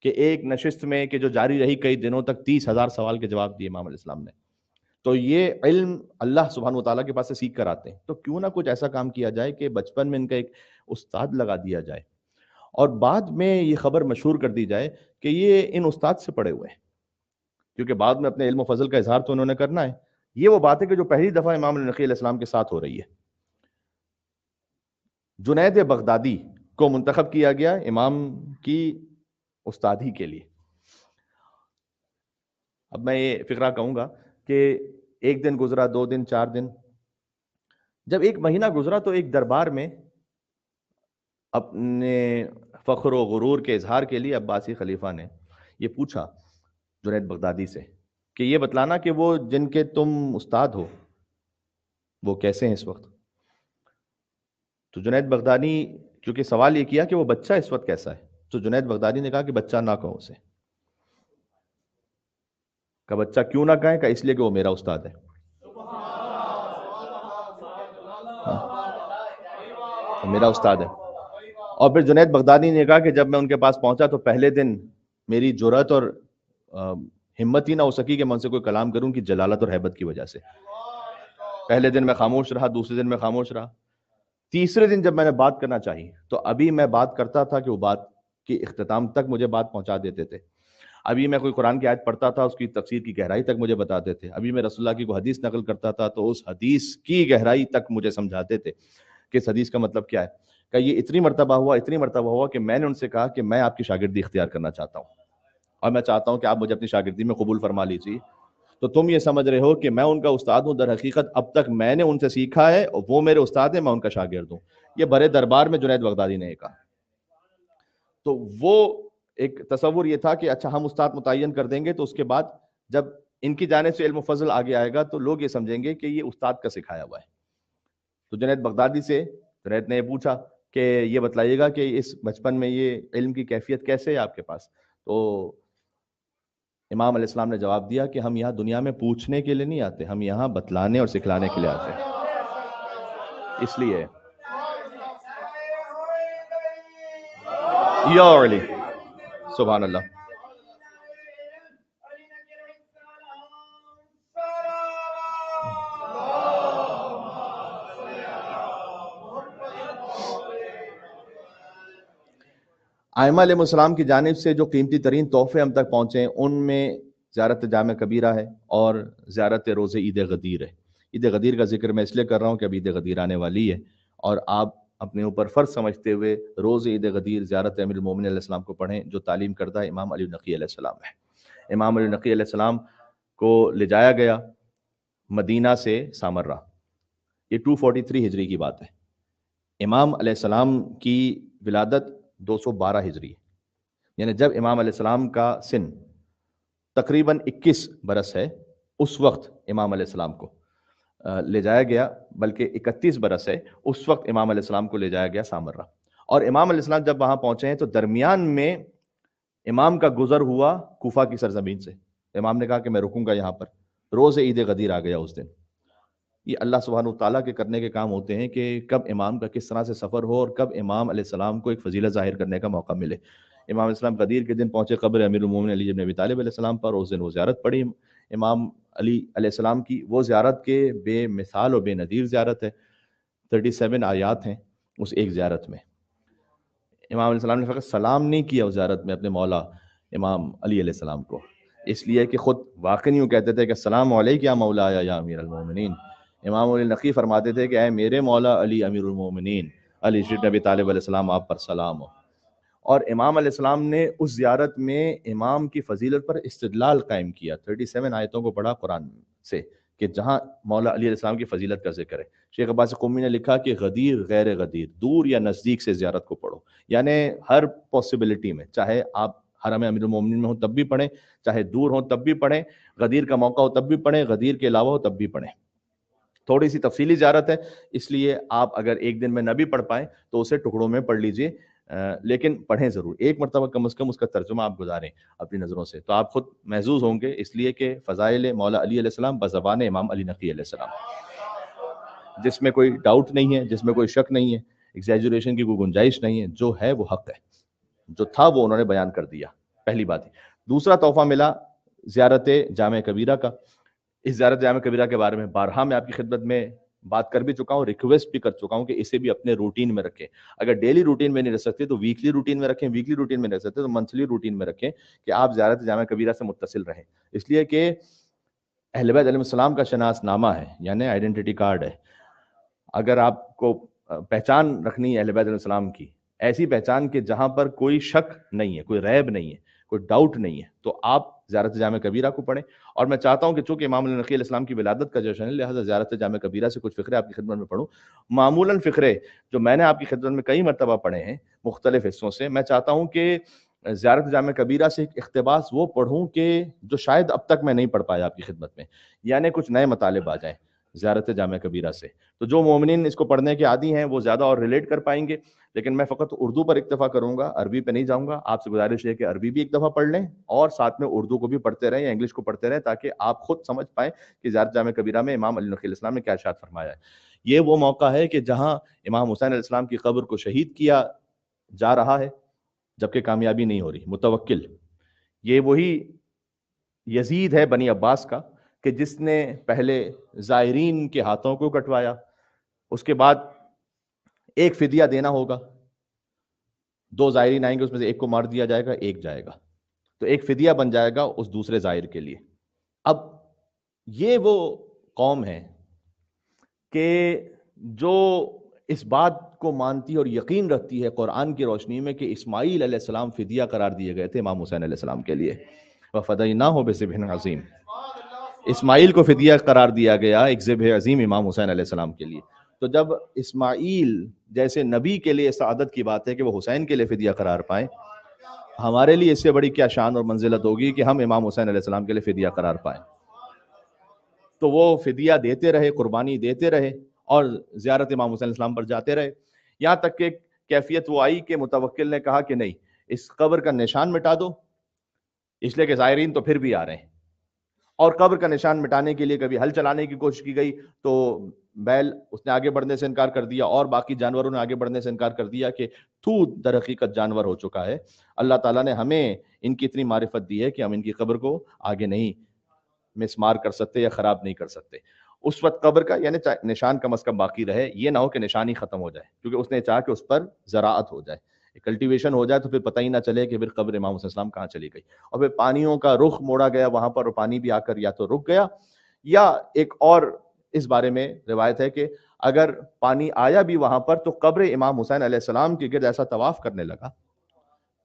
کہ ایک نشست میں کہ جو جاری رہی کئی دنوں تک 30,000 سوال کے جواب دیے امام علیہ السلام نے. تو یہ علم اللہ سبحانہ و تعالیٰ کے پاس سے سیکھ کر آتے ہیں. تو کیوں نہ کچھ ایسا کام کیا جائے کہ بچپن میں ان کا ایک استاد لگا دیا جائے، اور بعد میں یہ خبر مشہور کر دی جائے کہ یہ ان استاد سے پڑے ہوئے ہیں، کیونکہ بعد میں اپنے علم و فضل کا اظہار تو انہوں نے کرنا ہے. یہ وہ بات ہے کہ جو پہلی دفعہ امام نقی علیہ السلام کے ساتھ ہو رہی ہے. جنید بغدادی کو منتخب کیا گیا امام کی استادی کے لیے. اب میں یہ فقرہ کہوں گا کہ ایک دن گزرا، 2 دن، 4 دن، جب 1 مہینہ گزرا تو ایک دربار میں اپنے فخر و غرور کے اظہار کے لیے عباسی خلیفہ نے یہ پوچھا جنید بغدادی سے کہ یہ بتلانا کہ وہ جن کے تم استاد ہو وہ کیسے ہیں اس وقت. تو جنید بغدادی، کیونکہ سوال یہ کیا کہ وہ بچہ اس وقت کیسا ہے، تو جنید بغدادی نے کہا کہ بچہ نہ کہو اسے. کہ بچہ کیوں نہ کہیں؟ کہ اس لیے کہ وہ میرا استاد ہے. میرا استاد ہے. اور پھر جنید بغدادی نے کہا کہ جب میں ان کے پاس پہنچا تو پہلے دن میری جرأت اور ہمت ہی نہ ہو سکی کہ میں ان سے کوئی کلام کروں کی جلالت اور ہیبت کی وجہ سے. پہلے دن میں خاموش رہا، دوسرے دن میں خاموش رہا، تیسرے دن جب میں نے بات کرنا چاہی تو ابھی میں بات کرتا تھا کہ وہ بات کی اختتام تک مجھے بات پہنچا دیتے تھے. ابھی میں کوئی قرآن کی آیت پڑھتا تھا، اس کی تفسیر کی گہرائی تک مجھے بتاتے تھے. ابھی میں رسول اللہ کی کوئی حدیث نقل کرتا تھا تو اس حدیث کی گہرائی تک مجھے سمجھاتے تھے کہ اس حدیث کا مطلب کیا ہے. کہ یہ اتنی مرتبہ ہوا کہ میں نے ان سے کہا کہ میں آپ کی شاگردی اختیار کرنا چاہتا ہوں، اور میں چاہتا ہوں کہ آپ مجھے اپنی شاگردی میں قبول فرما لیجیے. تو تم یہ سمجھ رہے ہو کہ میں ان کا استاد ہوں، در حقیقت اب تک میں نے ان سے سیکھا ہے اور وہ میرے استاد ہیں، میں ان کا شاگرد ہوں. یہ برے دربار میں جنید بغدادی نے کہا. تو وہ ایک تصور یہ تھا کہ اچھا ہم استاد متعین کر دیں گے تو اس کے بعد جب ان کی جانب سے علم و فضل آگے آئے گا تو لوگ یہ سمجھیں گے کہ یہ استاد کا سکھایا ہوا ہے. تو جنید بغدادی سے جنید نے یہ پوچھا کہ یہ بتلائیے گا کہ اس بچپن میں یہ علم کی کیفیت کیسے ہے آپ کے پاس. تو امام علیہ السلام نے جواب دیا کہ ہم یہاں دنیا میں پوچھنے کے لیے نہیں آتے، ہم یہاں بتلانے اور سکھلانے کے لیے آتے ہیں. اس لیے یا علی سبحان اللہ. ائمہ علیہ السلام کی جانب سے جو قیمتی ترین تحفے ہم تک پہنچے ہیں ان میں زیارت جامع کبیرہ ہے اور زیارت روزہ عید غدیر ہے. عید غدیر کا ذکر میں اس لیے کر رہا ہوں کہ ابھی عید غدیر آنے والی ہے اور آپ اپنے اوپر فرض سمجھتے ہوئے روز عید غدیر زیارت امیر المومنین علیہ السلام کو پڑھیں جو تعلیم کردہ امام علی نقی علیہ السلام ہے. امام علی نقی علیہ السلام کو لے جایا گیا مدینہ سے سامرہ، یہ 243 ہجری کی بات ہے. امام علیہ السلام کی ولادت 212 ہجری، یعنی جب امام علیہ السلام کا سن تقریباً 21 برس ہے اس وقت امام علیہ السلام کو لے جایا گیا، بلکہ 31 برس ہے اس وقت امام علیہ السلام کو لے جایا گیا سامرہ. اور امام علیہ السلام جب وہاں پہنچے ہیں تو درمیان میں امام کا گزر ہوا کوفہ کی سرزمین سے. امام نے کہا کہ میں رکوں گا یہاں پر. روز عید غدیر آ گیا اس دن. یہ اللہ سبحانہ وتعالیٰ کے کرنے کے کام ہوتے ہیں کہ کب امام کا کس طرح سے سفر ہو اور کب امام علیہ السلام کو ایک فضیلت ظاہر کرنے کا موقع ملے. امام علیہ السلام غدیر کے دن پہنچے قبر امیر المومنین علی بن ابی طالب علیہ السلام پر، اس دن وہ زیارت پڑھی امام علی علیہ السلام کی. وہ زیارت کے بے مثال و بے نظیر زیارت ہے. 37 آیات ہیں اس ایک زیارت میں. امام علیہ السلام نے فقط سلام نہیں کیا اس زیارت میں اپنے مولا امام علی علیہ السلام کو، اس لیے کہ خود واقعی یوں کہتے تھے کہ السلام علیک یا مولایا یا امیر المومنین. امام علی نقی فرماتے تھے کہ اے میرے مولا علی امیر المومنین علی بن ابی طالب علیہ السلام، آپ پر سلام ہو. اور امام علیہ السلام نے اس زیارت میں امام کی فضیلت پر استدلال قائم کیا. 37 آیتوں کو پڑھا قرآن سے کہ جہاں مولا علی علیہ السلام کی فضیلت کا ذکر ہے. شیخ عباس قمی نے لکھا کہ غدیر غیر غدیر، دور یا نزدیک سے زیارت کو پڑھو، یعنی ہر پاسبلٹی میں، چاہے آپ حرم امیر المومنین میں ہوں تب بھی پڑھیں، چاہے دور ہوں تب بھی پڑھیں، غدیر کا موقع ہو تب بھی پڑھیں، غدیر کے علاوہ ہو تب بھی پڑھیں. تھوڑی سی تفصیلی زیارت ہے، اس لیے آپ اگر ایک دن میں نہ بھی پڑھ پائیں تو اسے ٹکڑوں میں پڑھ لیجئے، لیکن پڑھیں ضرور. ایک مرتبہ کم از کم اس کا ترجمہ آپ گزاریں اپنی نظروں سے، تو آپ خود محظوظ ہوں گے، اس لیے کہ فضائل مولا علی علیہ السلام بزبان امام علی نقی علیہ السلام، جس میں کوئی ڈاؤٹ نہیں ہے، جس میں کوئی شک نہیں ہے، ایگزیجریشن کی کوئی گنجائش نہیں ہے. جو ہے وہ حق ہے، جو تھا وہ انہوں نے بیان کر دیا. پہلی بات. دوسرا تحفہ ملا زیارت جامع کبیرہ کا. اس زیارت جامع کبیرہ کے بارے میں بارہا میں آپ کی خدمت میں بات کر بھی چکا ہوں، ریکویسٹ بھی کر چکا ہوں کہ اسے بھی اپنے روٹین میں رکھیں. اگر ڈیلی روٹین میں نہیں رکھ سکتے تو ویکلی روٹین میں رکھیں، ویکلی روٹین میں نہیں رکھ سکتے تو منتھلی روٹین میں رکھیں کہ آپ زیارت جامع کبیرہ سے متصل رہیں. اس لیے کہ اہل بیت علیہ السلام کا شناس نامہ ہے، یعنی آئیڈینٹی کارڈ ہے. اگر آپ کو پہچان رکھنی ہے اہل بیت علیہ السلام کی، ایسی پہچان کہ جہاں پر کوئی شک نہیں ہے، کوئی ریب نہیں ہے، کوئی ڈاؤٹ نہیں ہے، تو آپ زیارت جامع کبیرہ کو پڑھیں. اور میں چاہتا ہوں کہ چونکہ امام علی نقی علیہ السلام کی ولادت کا جشن ہے، لہذا زیارت جامع کبیرہ سے کچھ فقرے آپ کی خدمت میں پڑھوں. معمولاً فقرے جو میں نے آپ کی خدمت میں کئی مرتبہ پڑھے ہیں مختلف حصوں سے، میں چاہتا ہوں کہ زیارت جامع کبیرہ سے ایک اقتباس وہ پڑھوں کہ جو شاید اب تک میں نہیں پڑھ پایا آپ کی خدمت میں، یعنی کچھ نئے مطالب آ جائیں زیارت جامع کبیرہ سے. تو جو مومنین اس کو پڑھنے کے عادی ہیں وہ زیادہ اور ریلیٹ کر پائیں گے، لیکن میں فقط اردو پر اکتفا کروں گا، عربی پہ نہیں جاؤں گا. آپ سے گزارش ہے کہ عربی بھی ایک دفعہ پڑھ لیں اور ساتھ میں اردو کو بھی پڑھتے رہیں یا انگلش کو پڑھتے رہیں، تاکہ آپ خود سمجھ پائیں کہ زیارت جامع کبیرہ میں امام علی نقی علیہ السلام نے کیا ارشاد فرمایا ہے. یہ وہ موقع ہے کہ جہاں امام حسین علیہ السلام کی قبر کو شہید کیا جا رہا ہے جبکہ کامیابی نہیں ہو رہی. متوکل یہ وہی یزید ہے بنی عباس کا کہ جس نے پہلے زائرین کے ہاتھوں کو کٹوایا، اس کے بعد ایک فدیہ دینا ہوگا. 2 زائرین آئیں گے، اس میں سے ایک کو مار دیا جائے گا، ایک جائے گا، تو ایک فدیہ بن جائے گا اس دوسرے زائر کے لیے. اب یہ وہ قوم ہے کہ جو اس بات کو مانتی اور یقین رکھتی ہے قرآن کی روشنی میں کہ اسماعیل علیہ السلام فدیہ قرار دیے گئے تھے امام حسین علیہ السلام کے لیے. وَفَدَيْنَاهُ بِذِبْحٍ عَظِيمٍ، اسماعیل کو فدیہ قرار دیا گیا ایک ذبح عظیم امام حسین علیہ السلام کے لیے. تو جب اسماعیل جیسے نبی کے لیے سعادت کی بات ہے کہ وہ حسین کے لیے فدیہ قرار پائیں، ہمارے لیے اس سے بڑی کیا شان اور منزلت ہوگی کہ ہم امام حسین علیہ السلام کے لیے فدیہ قرار پائیں. تو وہ فدیہ دیتے رہے، قربانی دیتے رہے اور زیارت امام حسین علیہ السلام پر جاتے رہے، یہاں تک کہ کیفیت وہ آئی کہ متوکل نے کہا کہ نہیں، اس قبر کا نشان مٹا دو، اس لیے کہ زائرین تو پھر بھی آ رہے ہیں. اور قبر کا نشان مٹانے کے لیے کبھی ہل چلانے کی کوشش کی گئی تو بیل اس نے آگے بڑھنے سے انکار کر دیا، اور باقی جانوروں نے آگے بڑھنے سے انکار کر دیا کہ تو در حقیقت جانور ہو چکا ہے. اللہ تعالیٰ نے ہمیں ان کی اتنی معرفت دی ہے کہ ہم ان کی قبر کو آگے نہیں مسمار کر سکتے یا خراب نہیں کر سکتے. اس وقت قبر کا یعنی نشان کم از کم باقی رہے، یہ نہ ہو کہ نشان ہی ختم ہو جائے، کیونکہ اس نے چاہا کہ اس پر زراعت ہو جائے، کلٹیویشن ہو جائے، تو پھر پتہ ہی نہ چلے کہ پھر قبر امام حسین السلام کہاں چلی گئی. اور پھر پانیوں کا رخ موڑا گیا وہاں پر، اور پانی بھی آ کر یا تو رک گیا، یا ایک اور اس بارے میں روایت ہے کہ اگر پانی آیا بھی وہاں پر تو قبر امام حسین علیہ السلام کے گرد ایسا طواف کرنے لگا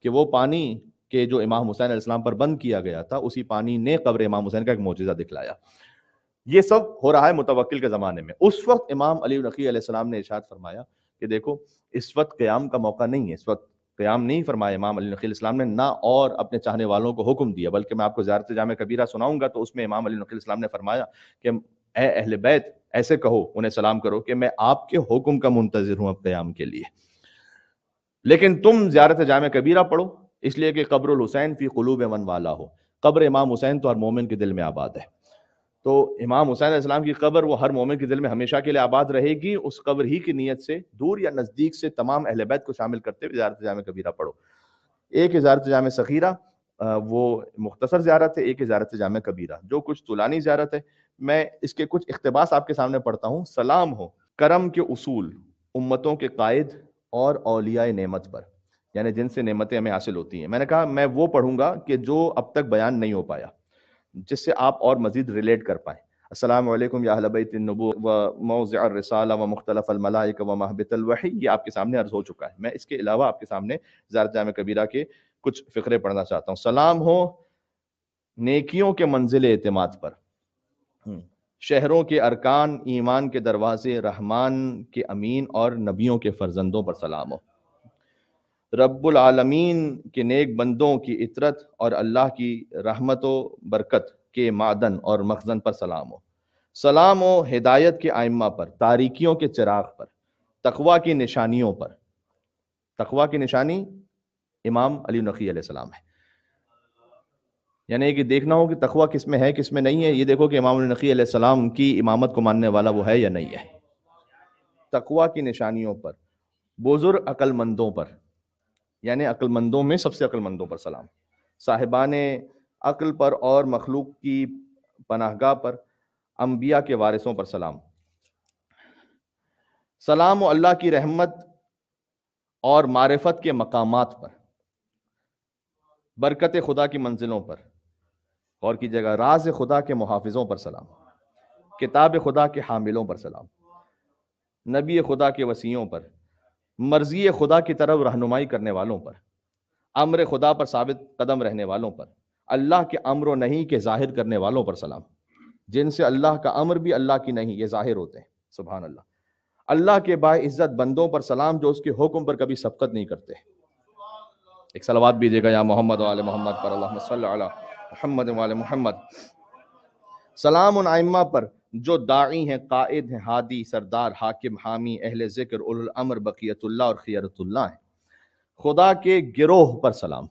کہ وہ پانی کہ جو امام حسین علیہ السلام پر بند کیا گیا تھا، اسی پانی نے قبر امام حسین کا ایک معجزہ دکھلایا. یہ سب ہو رہا ہے متوکل کے زمانے میں. اس وقت امام علی نقی علیہ السلام نے ارشاد فرمایا کہ دیکھو اس وقت قیام کا موقع نہیں ہے، اس وقت قیام نہیں فرمایا امام علی نقی علیہ السلام نے، نہ اور اپنے چاہنے والوں کو حکم دیا، بلکہ میں آپ کو زیارت جامع کبیرہ سناؤں گا تو اس میں امام علی نقی علیہ السلام نے فرمایا کہ اے اہل بیت ایسے کہو، انہیں سلام کرو کہ میں آپ کے حکم کا منتظر ہوں اب قیام کے لیے، لیکن تم زیارت جامع کبیرہ پڑھو، اس لیے کہ قبر الحسین فی قلوب من والا ہو، قبر امام حسین تو ہر مومن کے دل میں آباد ہے. تو امام حسین علیہ السلام کی قبر وہ ہر مومن کے دل میں ہمیشہ کے لیے آباد رہے گی. اس قبر ہی کی نیت سے دور یا نزدیک سے تمام اہل بیت کو شامل کرتے ہوئے زیارت جامع کبیرہ پڑھو. ایک ہے زیارت جامع صغیرہ، وہ مختصر زیارت ہے، ایک ہے زیارت جامع کبیرہ جو کچھ طولانی زیارت ہے. میں اس کے کچھ اقتباس آپ کے سامنے پڑھتا ہوں. سلام ہو کرم کے اصول امتوں کے قائد اور اولیاء نعمت پر، یعنی جن سے نعمتیں ہمیں حاصل ہوتی ہیں. میں نے کہا میں وہ پڑھوں گا کہ جو اب تک بیان نہیں ہو پایا، جس سے آپ اور مزید ریلیٹ کر پائیں. السلام علیکم یا اہل بیت النبوۃ و موضع الرسالہ و مختلف الملائکہ و مہبط الوحی، یہ آپ کے سامنے عرض ہو چکا ہے. میں اس کے علاوہ آپ کے سامنے زیارت جامع کبیرہ کے کچھ فقرے پڑھنا چاہتا ہوں. سلام ہو نیکیوں کے منزل اعتماد پر، شہروں کے ارکان ایمان کے دروازے رحمان کے امین اور نبیوں کے فرزندوں پر سلام ہو. رب العالمین کے نیک بندوں کی عطرت اور اللہ کی رحمت و برکت کے معدن اور مخزن پر سلام ہو. سلام ہو ہدایت کے ائمہ پر، تاریکیوں کے چراغ پر، تقوی کی نشانیوں پر. تقوی کی نشانی امام علی نقی علیہ السلام ہے. یعنی کہ دیکھنا ہو کہ تقوی کس میں ہے کس میں نہیں ہے، یہ دیکھو کہ امام علی نقی علیہ السلام کی امامت کو ماننے والا وہ ہے یا نہیں ہے. تقوی کی نشانیوں پر، بزرگ عقل مندوں پر، یعنی عقل مندوں میں سب سے عقل مندوں پر سلام. صاحبان عقل پر اور مخلوق کی پناہگاہ پر، انبیاء کے وارثوں پر سلام. سلام و اللہ کی رحمت اور معرفت کے مقامات پر، برکت خدا کی منزلوں پر. غور کیجیے گا، راز خدا کے محافظوں پر سلام، کتاب خدا کے حاملوں پر سلام، نبی خدا کے وصیوں پر، مرضی خدا کی طرف رہنمائی کرنے والوں پر، امر خدا پر ثابت قدم رہنے والوں پر، اللہ کے امر و نہیں کے ظاہر کرنے والوں پر سلام، جن سے اللہ کا امر بھی اللہ کی نہیں یہ ظاہر ہوتے ہیں. سبحان اللہ. اللہ کے باعزت بندوں پر سلام جو اس کے حکم پر کبھی سبقت نہیں کرتے. ایک صلوات بیجیے گا یا محمد و آل محمد پر، اللہم صلی علی محمد و آل محمد. سلام ان ائمہ پر جو داعی ہیں، قائد ہیں، ہادی، سردار، حاکم، حامی، اہل ذکر، اولو الامر، بقیت اللہ اور خیرت اللہ ہیں. خدا کے گروہ پر سلام.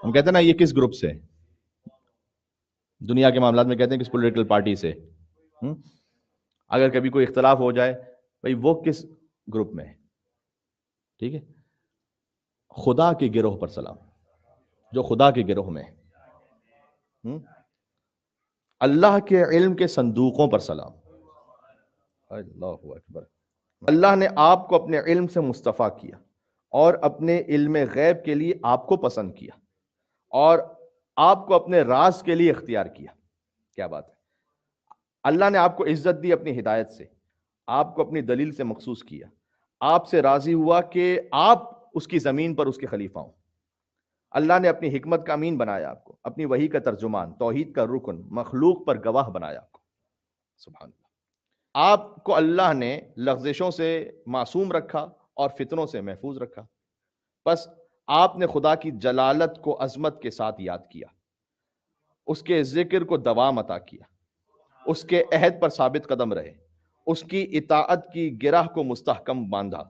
ہم کہتے ہیں نا یہ کس گروپ سے، دنیا کے معاملات میں کہتے ہیں کس پولیٹیکل پارٹی سے. اگر کبھی کوئی اختلاف ہو جائے بھئی وہ کس گروپ میں ہے. ٹھیک ہے، خدا کے گروہ پر سلام، جو خدا کے گروہ میں ہے. اللہ کے علم کے صندوقوں پر سلام. اللہ اکبر. اللہ نے آپ کو اپنے علم سے مصطفیٰ کیا اور اپنے علم غیب کے لیے آپ کو پسند کیا اور آپ کو اپنے راز کے لیے اختیار کیا. کیا بات ہے. اللہ نے آپ کو عزت دی اپنی ہدایت سے، آپ کو اپنی دلیل سے مخصوص کیا، آپ سے راضی ہوا کہ آپ اس کی زمین پر اس کے خلیفہ ہوں. اللہ نے اپنی حکمت کا امین بنایا آپ کو، اپنی وحی کا ترجمان، توحید کا رکن، مخلوق پر گواہ بنایا آپ کو. سبحان اللہ. آپ کو اللہ نے لغزشوں سے معصوم رکھا اور فتنوں سے محفوظ رکھا. بس آپ نے خدا کی جلالت کو عظمت کے ساتھ یاد کیا، اس کے ذکر کو دوام عطا کیا، اس کے عہد پر ثابت قدم رہے، اس کی اطاعت کی گرہ کو مستحکم باندھا.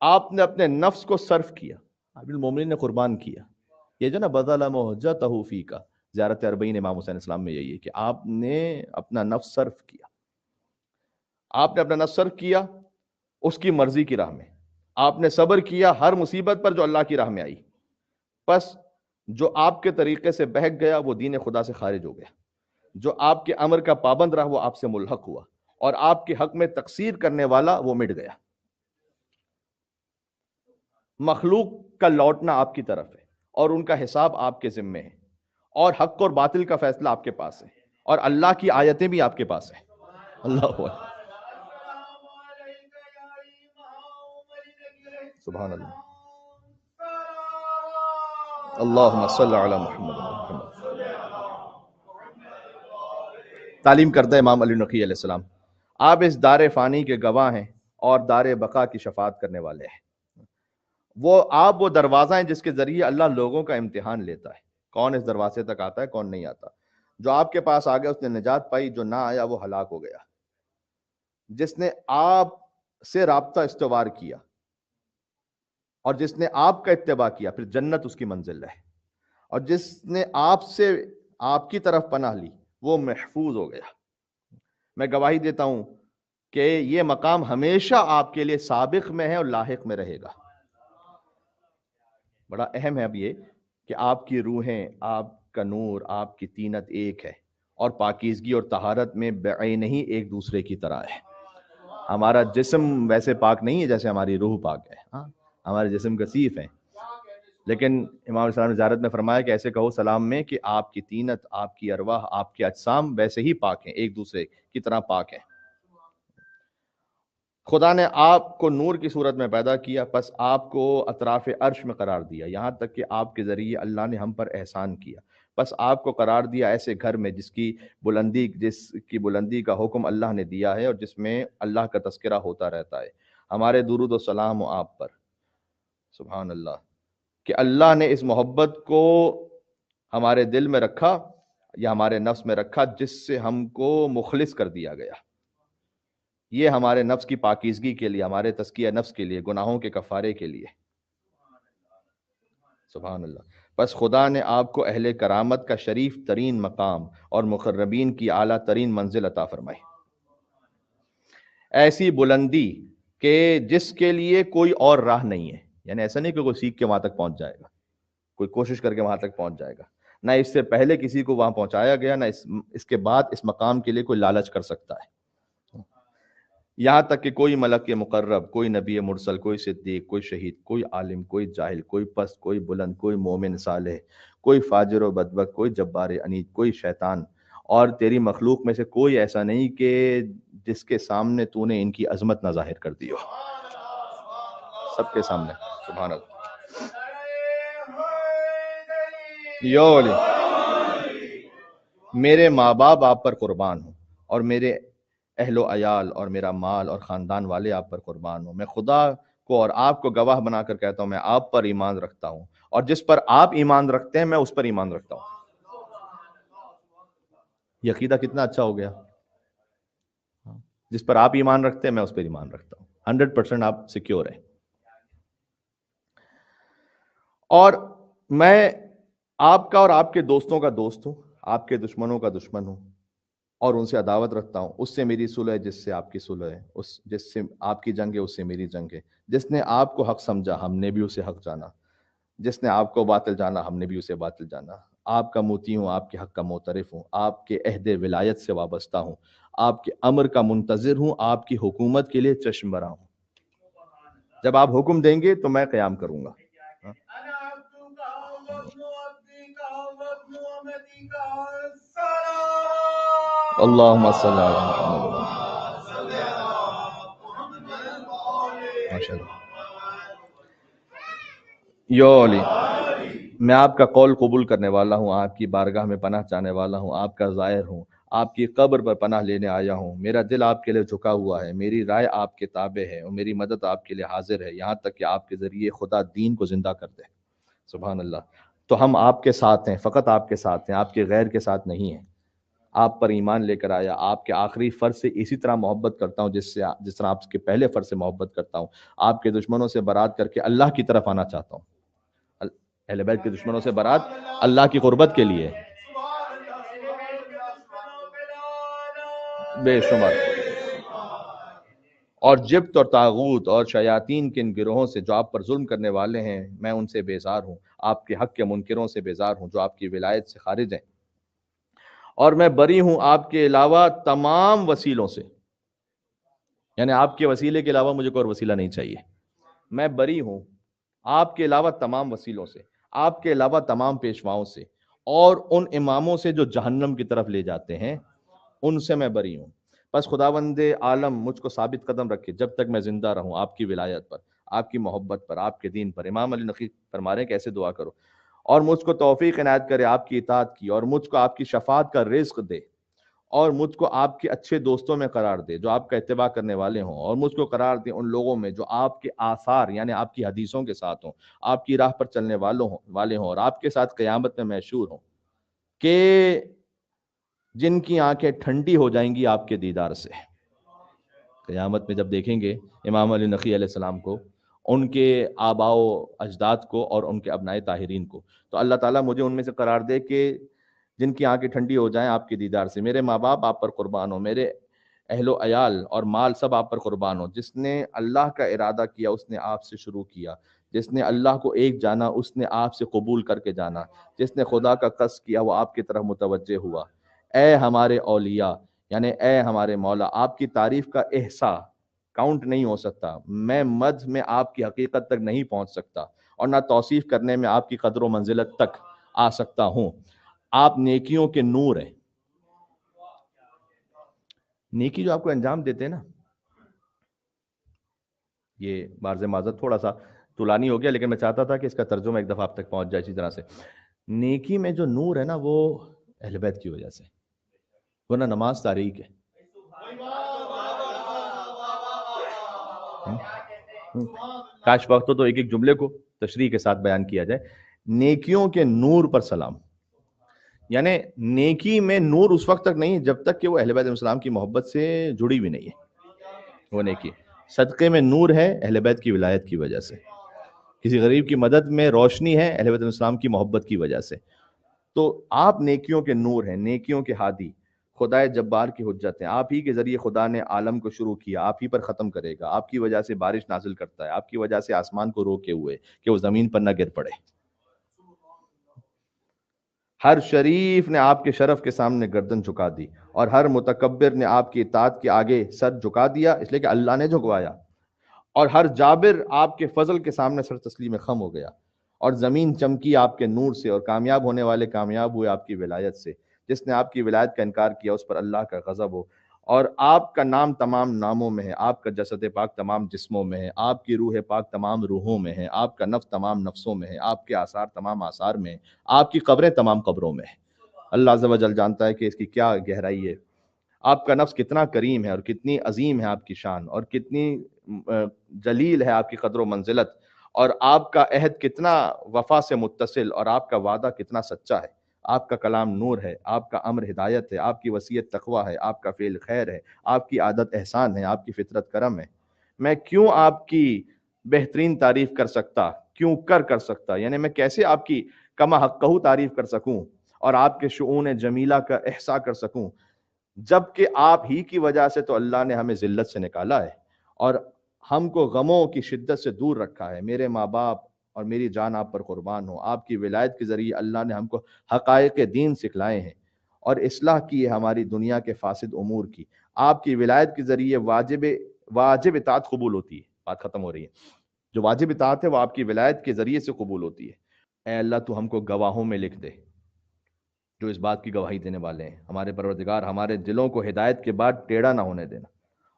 آپ نے اپنے نفس کو صرف کیا، المومنین نے قربان کیا. یہ جو نا بذل مہجتہ فیک، زیارت اربعین امام حسین اسلام میں یہی ہے کہ آپ نے اپنا نفس صرف کیا. آپ نے اپنا نفس صرف کیا اس کی مرضی کی راہ میں. آپ نے صبر کیا ہر مصیبت پر جو اللہ کی راہ میں آئی. بس جو آپ کے طریقے سے بہک گیا وہ دین خدا سے خارج ہو گیا، جو آپ کے امر کا پابند رہا وہ آپ سے ملحق ہوا، اور آپ کے حق میں تقصیر کرنے والا وہ مٹ گیا. مخلوق کا لوٹنا آپ کی طرف ہے اور ان کا حساب آپ کے ذمے ہے، اور حق اور باطل کا فیصلہ آپ کے پاس ہے، اور اللہ کی آیتیں بھی آپ کے پاس ہیں. اللہ اکبر. سبحان اللہ. اللہم صلی علی محمد. تعلیم کردہ امام علی نقی علیہ السلام، آپ اس دار فانی کے گواہ ہیں اور دار بقا کی شفاعت کرنے والے ہیں. وہ دروازہ ہیں جس کے ذریعے اللہ لوگوں کا امتحان لیتا ہے. کون اس دروازے تک آتا ہے، کون نہیں آتا. جو آپ کے پاس آ گیا اس نے نجات پائی، جو نہ آیا وہ ہلاک ہو گیا. جس نے آپ سے رابطہ استوار کیا اور جس نے آپ کا اتباع کیا پھر جنت اس کی منزل ہے، اور جس نے آپ سے آپ کی طرف پناہ لی وہ محفوظ ہو گیا. میں گواہی دیتا ہوں کہ یہ مقام ہمیشہ آپ کے لیے سابق میں ہے اور لاحق میں رہے گا. بڑا اہم ہے اب یہ کہ آپ کی روحیں، آپ کا نور، آپ کی طینت ایک ہے اور پاکیزگی اور طہارت میں بعین ہی ایک دوسرے کی طرح ہے. ہمارا جسم ویسے پاک نہیں ہے جیسے ہماری روح پاک ہے. ہاں، ہمارے جسم کثیف ہیں، لیکن امام علیہ السلام نے زیارت میں فرمایا کہ ایسے کہو سلام میں کہ آپ کی طینت، آپ کی ارواح، آپ کے اجسام ویسے ہی پاک ہیں، ایک دوسرے کی طرح پاک ہیں. خدا نے آپ کو نور کی صورت میں پیدا کیا، پس آپ کو اطراف عرش میں قرار دیا، یہاں تک کہ آپ کے ذریعے اللہ نے ہم پر احسان کیا. پس آپ کو قرار دیا ایسے گھر میں جس کی بلندی کا حکم اللہ نے دیا ہے اور جس میں اللہ کا تذکرہ ہوتا رہتا ہے. ہمارے درود و سلام ہو آپ پر. سبحان اللہ کہ اللہ نے اس محبت کو ہمارے دل میں رکھا یا ہمارے نفس میں رکھا، جس سے ہم کو مخلص کر دیا گیا. یہ ہمارے نفس کی پاکیزگی کے لیے، ہمارے تزکیہ نفس کے لیے، گناہوں کے کفارے کے لیے. سبحان اللہ. بس خدا نے آپ کو اہل کرامت کا شریف ترین مقام اور مقربین کی اعلیٰ ترین منزل عطا فرمائی. ایسی بلندی کہ جس کے لیے کوئی اور راہ نہیں ہے. یعنی ایسا نہیں کہ کوئی سیکھ کے وہاں تک پہنچ جائے گا، کوئی کوشش کر کے وہاں تک پہنچ جائے گا. نہ اس سے پہلے کسی کو وہاں پہنچایا گیا، نہ اس کے بعد اس مقام کے لیے کوئی لالچ کر سکتا ہے. یہاں تک کہ کوئی ملک مقرب، کوئی نبی مرسل، کوئی صدیق، کوئی شہید، کوئی عالم، کوئی جاہل، کوئی پست، کوئی بلند، کوئی مومن صالح، کوئی فاجر و بدبخت، کوئی جبار عنید، کوئی شیطان، اور تیری مخلوق میں سے کوئی ایسا نہیں کہ جس کے سامنے تو نے ان کی عظمت نہ ظاہر کر دی ہو. سب کے سامنے. سبحان اللہ. یو علی، میرے ماں باپ آپ پر قربان ہوں، اور میرے اہل و عیال اور میرا مال اور خاندان والے آپ پر قربان ہوں. میں خدا کو اور آپ کو گواہ بنا کر کہتا ہوں، میں آپ پر ایمان رکھتا ہوں، اور جس پر آپ ایمان رکھتے ہیں میں اس پر ایمان رکھتا ہوں. یہ عقیدہ کتنا اچھا ہو گیا. جس پر آپ ایمان رکھتے ہیں میں اس پر ایمان رکھتا ہوں. 100% آپ سیکیور ہیں. اور میں آپ کا اور آپ کے دوستوں کا دوست ہوں، آپ کے دشمنوں کا دشمن ہوں، اور ان سے عداوت رکھتا ہوں. اس سے میری صلح ہے جس سے آپ کی صلح ہے، جس سے آپ کی جنگ ہے اس سے میری جنگ ہے. جس نے آپ کو حق سمجھا ہم نے بھی اسے حق جانا، جس نے آپ کو باطل جانا ہم نے بھی اسے باطل جانا. آپ کا موتی ہوں، آپ کے حق کا معترف ہوں، آپ کے عہد ولایت سے وابستہ ہوں، آپ کے امر کا منتظر ہوں، آپ کی حکومت کے لیے چشم برآں ہوں. جب آپ حکم دیں گے تو میں قیام کروں گا. اللہم صلی علی محمد. یو علی، میں آپ کا قول قبول کرنے والا ہوں، آپ کی بارگاہ میں پناہ چاہنے والا ہوں، آپ کا زائر ہوں، آپ کی قبر پر پناہ لینے آیا ہوں. میرا دل آپ کے لیے جھکا ہوا ہے، میری رائے آپ کے تابع ہے، اور میری مدد آپ کے لیے حاضر ہے، یہاں تک کہ آپ کے ذریعے خدا دین کو زندہ کر دے. سبحان اللہ. تو ہم آپ کے ساتھ ہیں، فقط آپ کے ساتھ ہیں، آپ کے غیر کے ساتھ نہیں ہیں. آپ پر ایمان لے کر آیا، آپ کے آخری فرض سے اسی طرح محبت کرتا ہوں جس طرح آپ کے پہلے فرض سے محبت کرتا ہوں. آپ کے دشمنوں سے برات کر کے اللہ کی طرف آنا چاہتا ہوں. اہل بیت کے دشمنوں سے برات اللہ کی قربت کے لیے. بے شمار. اور جبت اور طاغوت اور شیاطین کے ان گروہوں سے جو آپ پر ظلم کرنے والے ہیں، میں ان سے بیزار ہوں. آپ کے حق کے منکروں سے بیزار ہوں جو آپ کی ولایت سے خارج ہیں. اور میں بری ہوں آپ کے علاوہ تمام وسیلوں سے. یعنی آپ کے وسیلے کے علاوہ مجھے کوئی وسیلہ نہیں چاہیے. میں بری ہوں آپ کے علاوہ تمام وسیلوں سے، آپ کے علاوہ تمام پیشواؤں سے، اور ان اماموں سے جو جہنم کی طرف لے جاتے ہیں، ان سے میں بری ہوں. بس خداوند عالم مجھ کو ثابت قدم رکھے جب تک میں زندہ رہوں آپ کی ولایت پر، آپ کی محبت پر، آپ کے دین پر. امام علی نقی فرما رہے ہیں کہ ایسے دعا کرو. اور مجھ کو توفیق عنایت کرے آپ کی اطاعت کی، اور مجھ کو آپ کی شفاعت کا رزق دے، اور مجھ کو آپ کے اچھے دوستوں میں قرار دے جو آپ کا اتباع کرنے والے ہوں، اور مجھ کو قرار دے ان لوگوں میں جو آپ کے آثار یعنی آپ کی حدیثوں کے ساتھ ہوں، آپ کی راہ پر چلنے والے ہوں، اور آپ کے ساتھ قیامت میں محشور ہوں، کہ جن کی آنکھیں ٹھنڈی ہو جائیں گی آپ کے دیدار سے. قیامت میں جب دیکھیں گے امام علی نقی علیہ السلام کو، ان کے آباء و اجداد کو، اور ان کے ابنائے طاہرین کو، تو اللہ تعالیٰ مجھے ان میں سے قرار دے کہ جن کی آنکھیں ٹھنڈی ہو جائیں آپ کے دیدار سے. میرے ماں باپ آپ پر قربان ہو، میرے اہل و عیال اور مال سب آپ پر قربان ہو. جس نے اللہ کا ارادہ کیا اس نے آپ سے شروع کیا، جس نے اللہ کو ایک جانا اس نے آپ سے قبول کر کے جانا، جس نے خدا کا قصد کیا وہ آپ کی طرف متوجہ ہوا. اے ہمارے اولیاء، یعنی اے ہمارے مولا، آپ کی تعریف کا احصا کاؤنٹ نہیں ہو سکتا. میں مدح میں آپ کی حقیقت تک نہیں پہنچ سکتا اور نہ توصیف کرنے میں آپ کی قدر و منزلت تک آ سکتا ہوں. آپ نیکیوں کے نور ہیں. نیکی جو آپ کو انجام دیتے ہیں نا، یہ بارز معذرت تھوڑا سا طولانی ہو گیا، لیکن میں چاہتا تھا کہ اس کا ترجمہ ایک دفعہ آپ تک پہنچ جائے اسی طرح سے. نیکی میں جو نور ہے نا وہ اہل بیت کی وجہ سے، ورنہ نماز تاریک ہے. کاش وقت ہو تو ایک ایک جملے کو تشریح کے ساتھ بیان کیا جائے. نیکیوں کے نور پر سلام، یعنی نیکی میں نور اس وقت تک نہیں جب تک کہ وہ اہل بیت علیہ السلام کی محبت سے جڑی بھی نہیں ہے. وہ نیکی صدقے میں نور ہے اہل بیت کی ولایت کی وجہ سے. کسی غریب کی مدد میں روشنی ہے اہل بیت علیہ السلام کی محبت کی وجہ سے. تو آپ نیکیوں کے نور ہیں، نیکیوں کے ہادی، خدائے جبار کی حجت ہیں. آپ ہی کے ذریعے خدا نے عالم کو شروع کیا، آپ ہی پر ختم کرے گا. آپ کی وجہ سے بارش نازل کرتا ہے، آپ کی وجہ سے آسمان کو روکے ہوئے کہ وہ زمین پر نہ گر پڑے. ہر شریف نے آپ کے شرف کے سامنے گردن جھکا دی اور ہر متکبر نے آپ کی اطاعت کے آگے سر جھکا دیا، اس لیے کہ اللہ نے جھکوایا. اور ہر جابر آپ کے فضل کے سامنے سر تسلیم خم ہو گیا. اور زمین چمکی آپ کے نور سے اور کامیاب ہونے والے کامیاب ہوئے آپ کی ولایت سے. جس نے آپ کی ولایت کا انکار کیا اس پر اللہ کا غضب ہو. اور آپ کا نام تمام ناموں میں ہے، آپ کا جسد پاک تمام جسموں میں ہے، آپ کی روح پاک تمام روحوں میں ہے، آپ کا نفس تمام نفسوں میں ہے، آپ کے آثار تمام آثار میں ہے، آپ کی قبریں تمام قبروں میں ہے. اللہ عز و جل جانتا ہے کہ اس کی کیا گہرائی ہے. آپ کا نفس کتنا کریم ہے اور کتنی عظیم ہے آپ کی شان، اور کتنی جلیل ہے آپ کی قدر و منزلت، اور آپ کا عہد کتنا وفا سے متصل اور آپ کا وعدہ کتنا سچا ہے. آپ کا کلام نور ہے، آپ کا امر ہدایت ہے، آپ کی وصیت تقویٰ ہے، آپ کا فعل خیر ہے، آپ کی عادت احسان ہے، آپ کی فطرت کرم ہے. میں کیوں آپ کی بہترین تعریف کر سکتا، کیوں کر سکتا، یعنی میں کیسے آپ کی کما حقہ تعریف کر سکوں اور آپ کے شؤون جمیلہ کا احصاء کر سکوں، جبکہ آپ ہی کی وجہ سے تو اللہ نے ہمیں ذلت سے نکالا ہے اور ہم کو غموں کی شدت سے دور رکھا ہے. میرے ماں باپ اور میری جان آپ پر قربان ہو. آپ کی ولایت کے ذریعے اللہ نے ہم کو حقائق دین سکھلائے ہیں اور اصلاح کی ہے ہماری دنیا کے فاسد امور کی. آپ کی ولایت کے ذریعے واجب اطاعت قبول ہوتی ہے. بات ختم ہو رہی ہے. جو واجب اطاعت ہے وہ آپ کی ولایت کے ذریعے سے قبول ہوتی ہے. اے اللہ تو ہم کو گواہوں میں لکھ دے جو اس بات کی گواہی دینے والے ہیں. ہمارے پروردگار ہمارے دلوں کو ہدایت کے بعد ٹیڑھا نہ ہونے دینا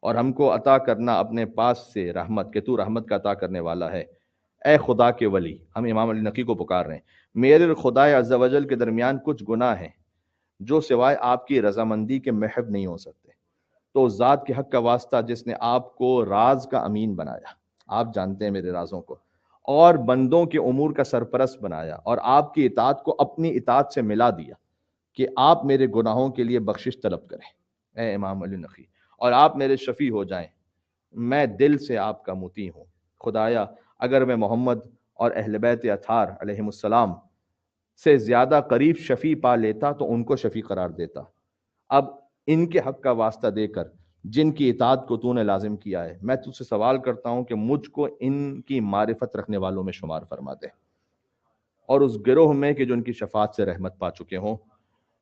اور ہم کو عطا کرنا اپنے پاس سے رحمت، کہ تو رحمت کا عطا کرنے والا ہے. اے خدا کے ولی، ہم امام علی نقی کو پکار رہے ہیں، میرے اور خدائے عز و جل کے درمیان کچھ گناہ ہیں جو سوائے آپ کی رضامندی کے محو نہیں ہو سکتے. تو ذات کے حق کا واسطہ جس نے آپ کو راز کا امین بنایا، آپ جانتے ہیں میرے رازوں کو، اور بندوں کے امور کا سرپرست بنایا اور آپ کی اطاعت کو اپنی اطاعت سے ملا دیا، کہ آپ میرے گناہوں کے لیے بخشش طلب کریں اے امام علی نقی، اور آپ میرے شفیع ہو جائیں. میں دل سے آپ کا مطیع ہوں. خدایا اگر میں محمد اور اہل بیت اطہار علیہم السلام سے زیادہ قریب شفیع پا لیتا تو ان کو شفیع قرار دیتا. اب ان کے حق کا واسطہ دے کر جن کی اطاعت کو تو نے لازم کیا ہے، میں تجھ سے سوال کرتا ہوں کہ مجھ کو ان کی معرفت رکھنے والوں میں شمار فرما دے اور اس گروہ میں کہ جو ان کی شفاعت سے رحمت پا چکے ہوں.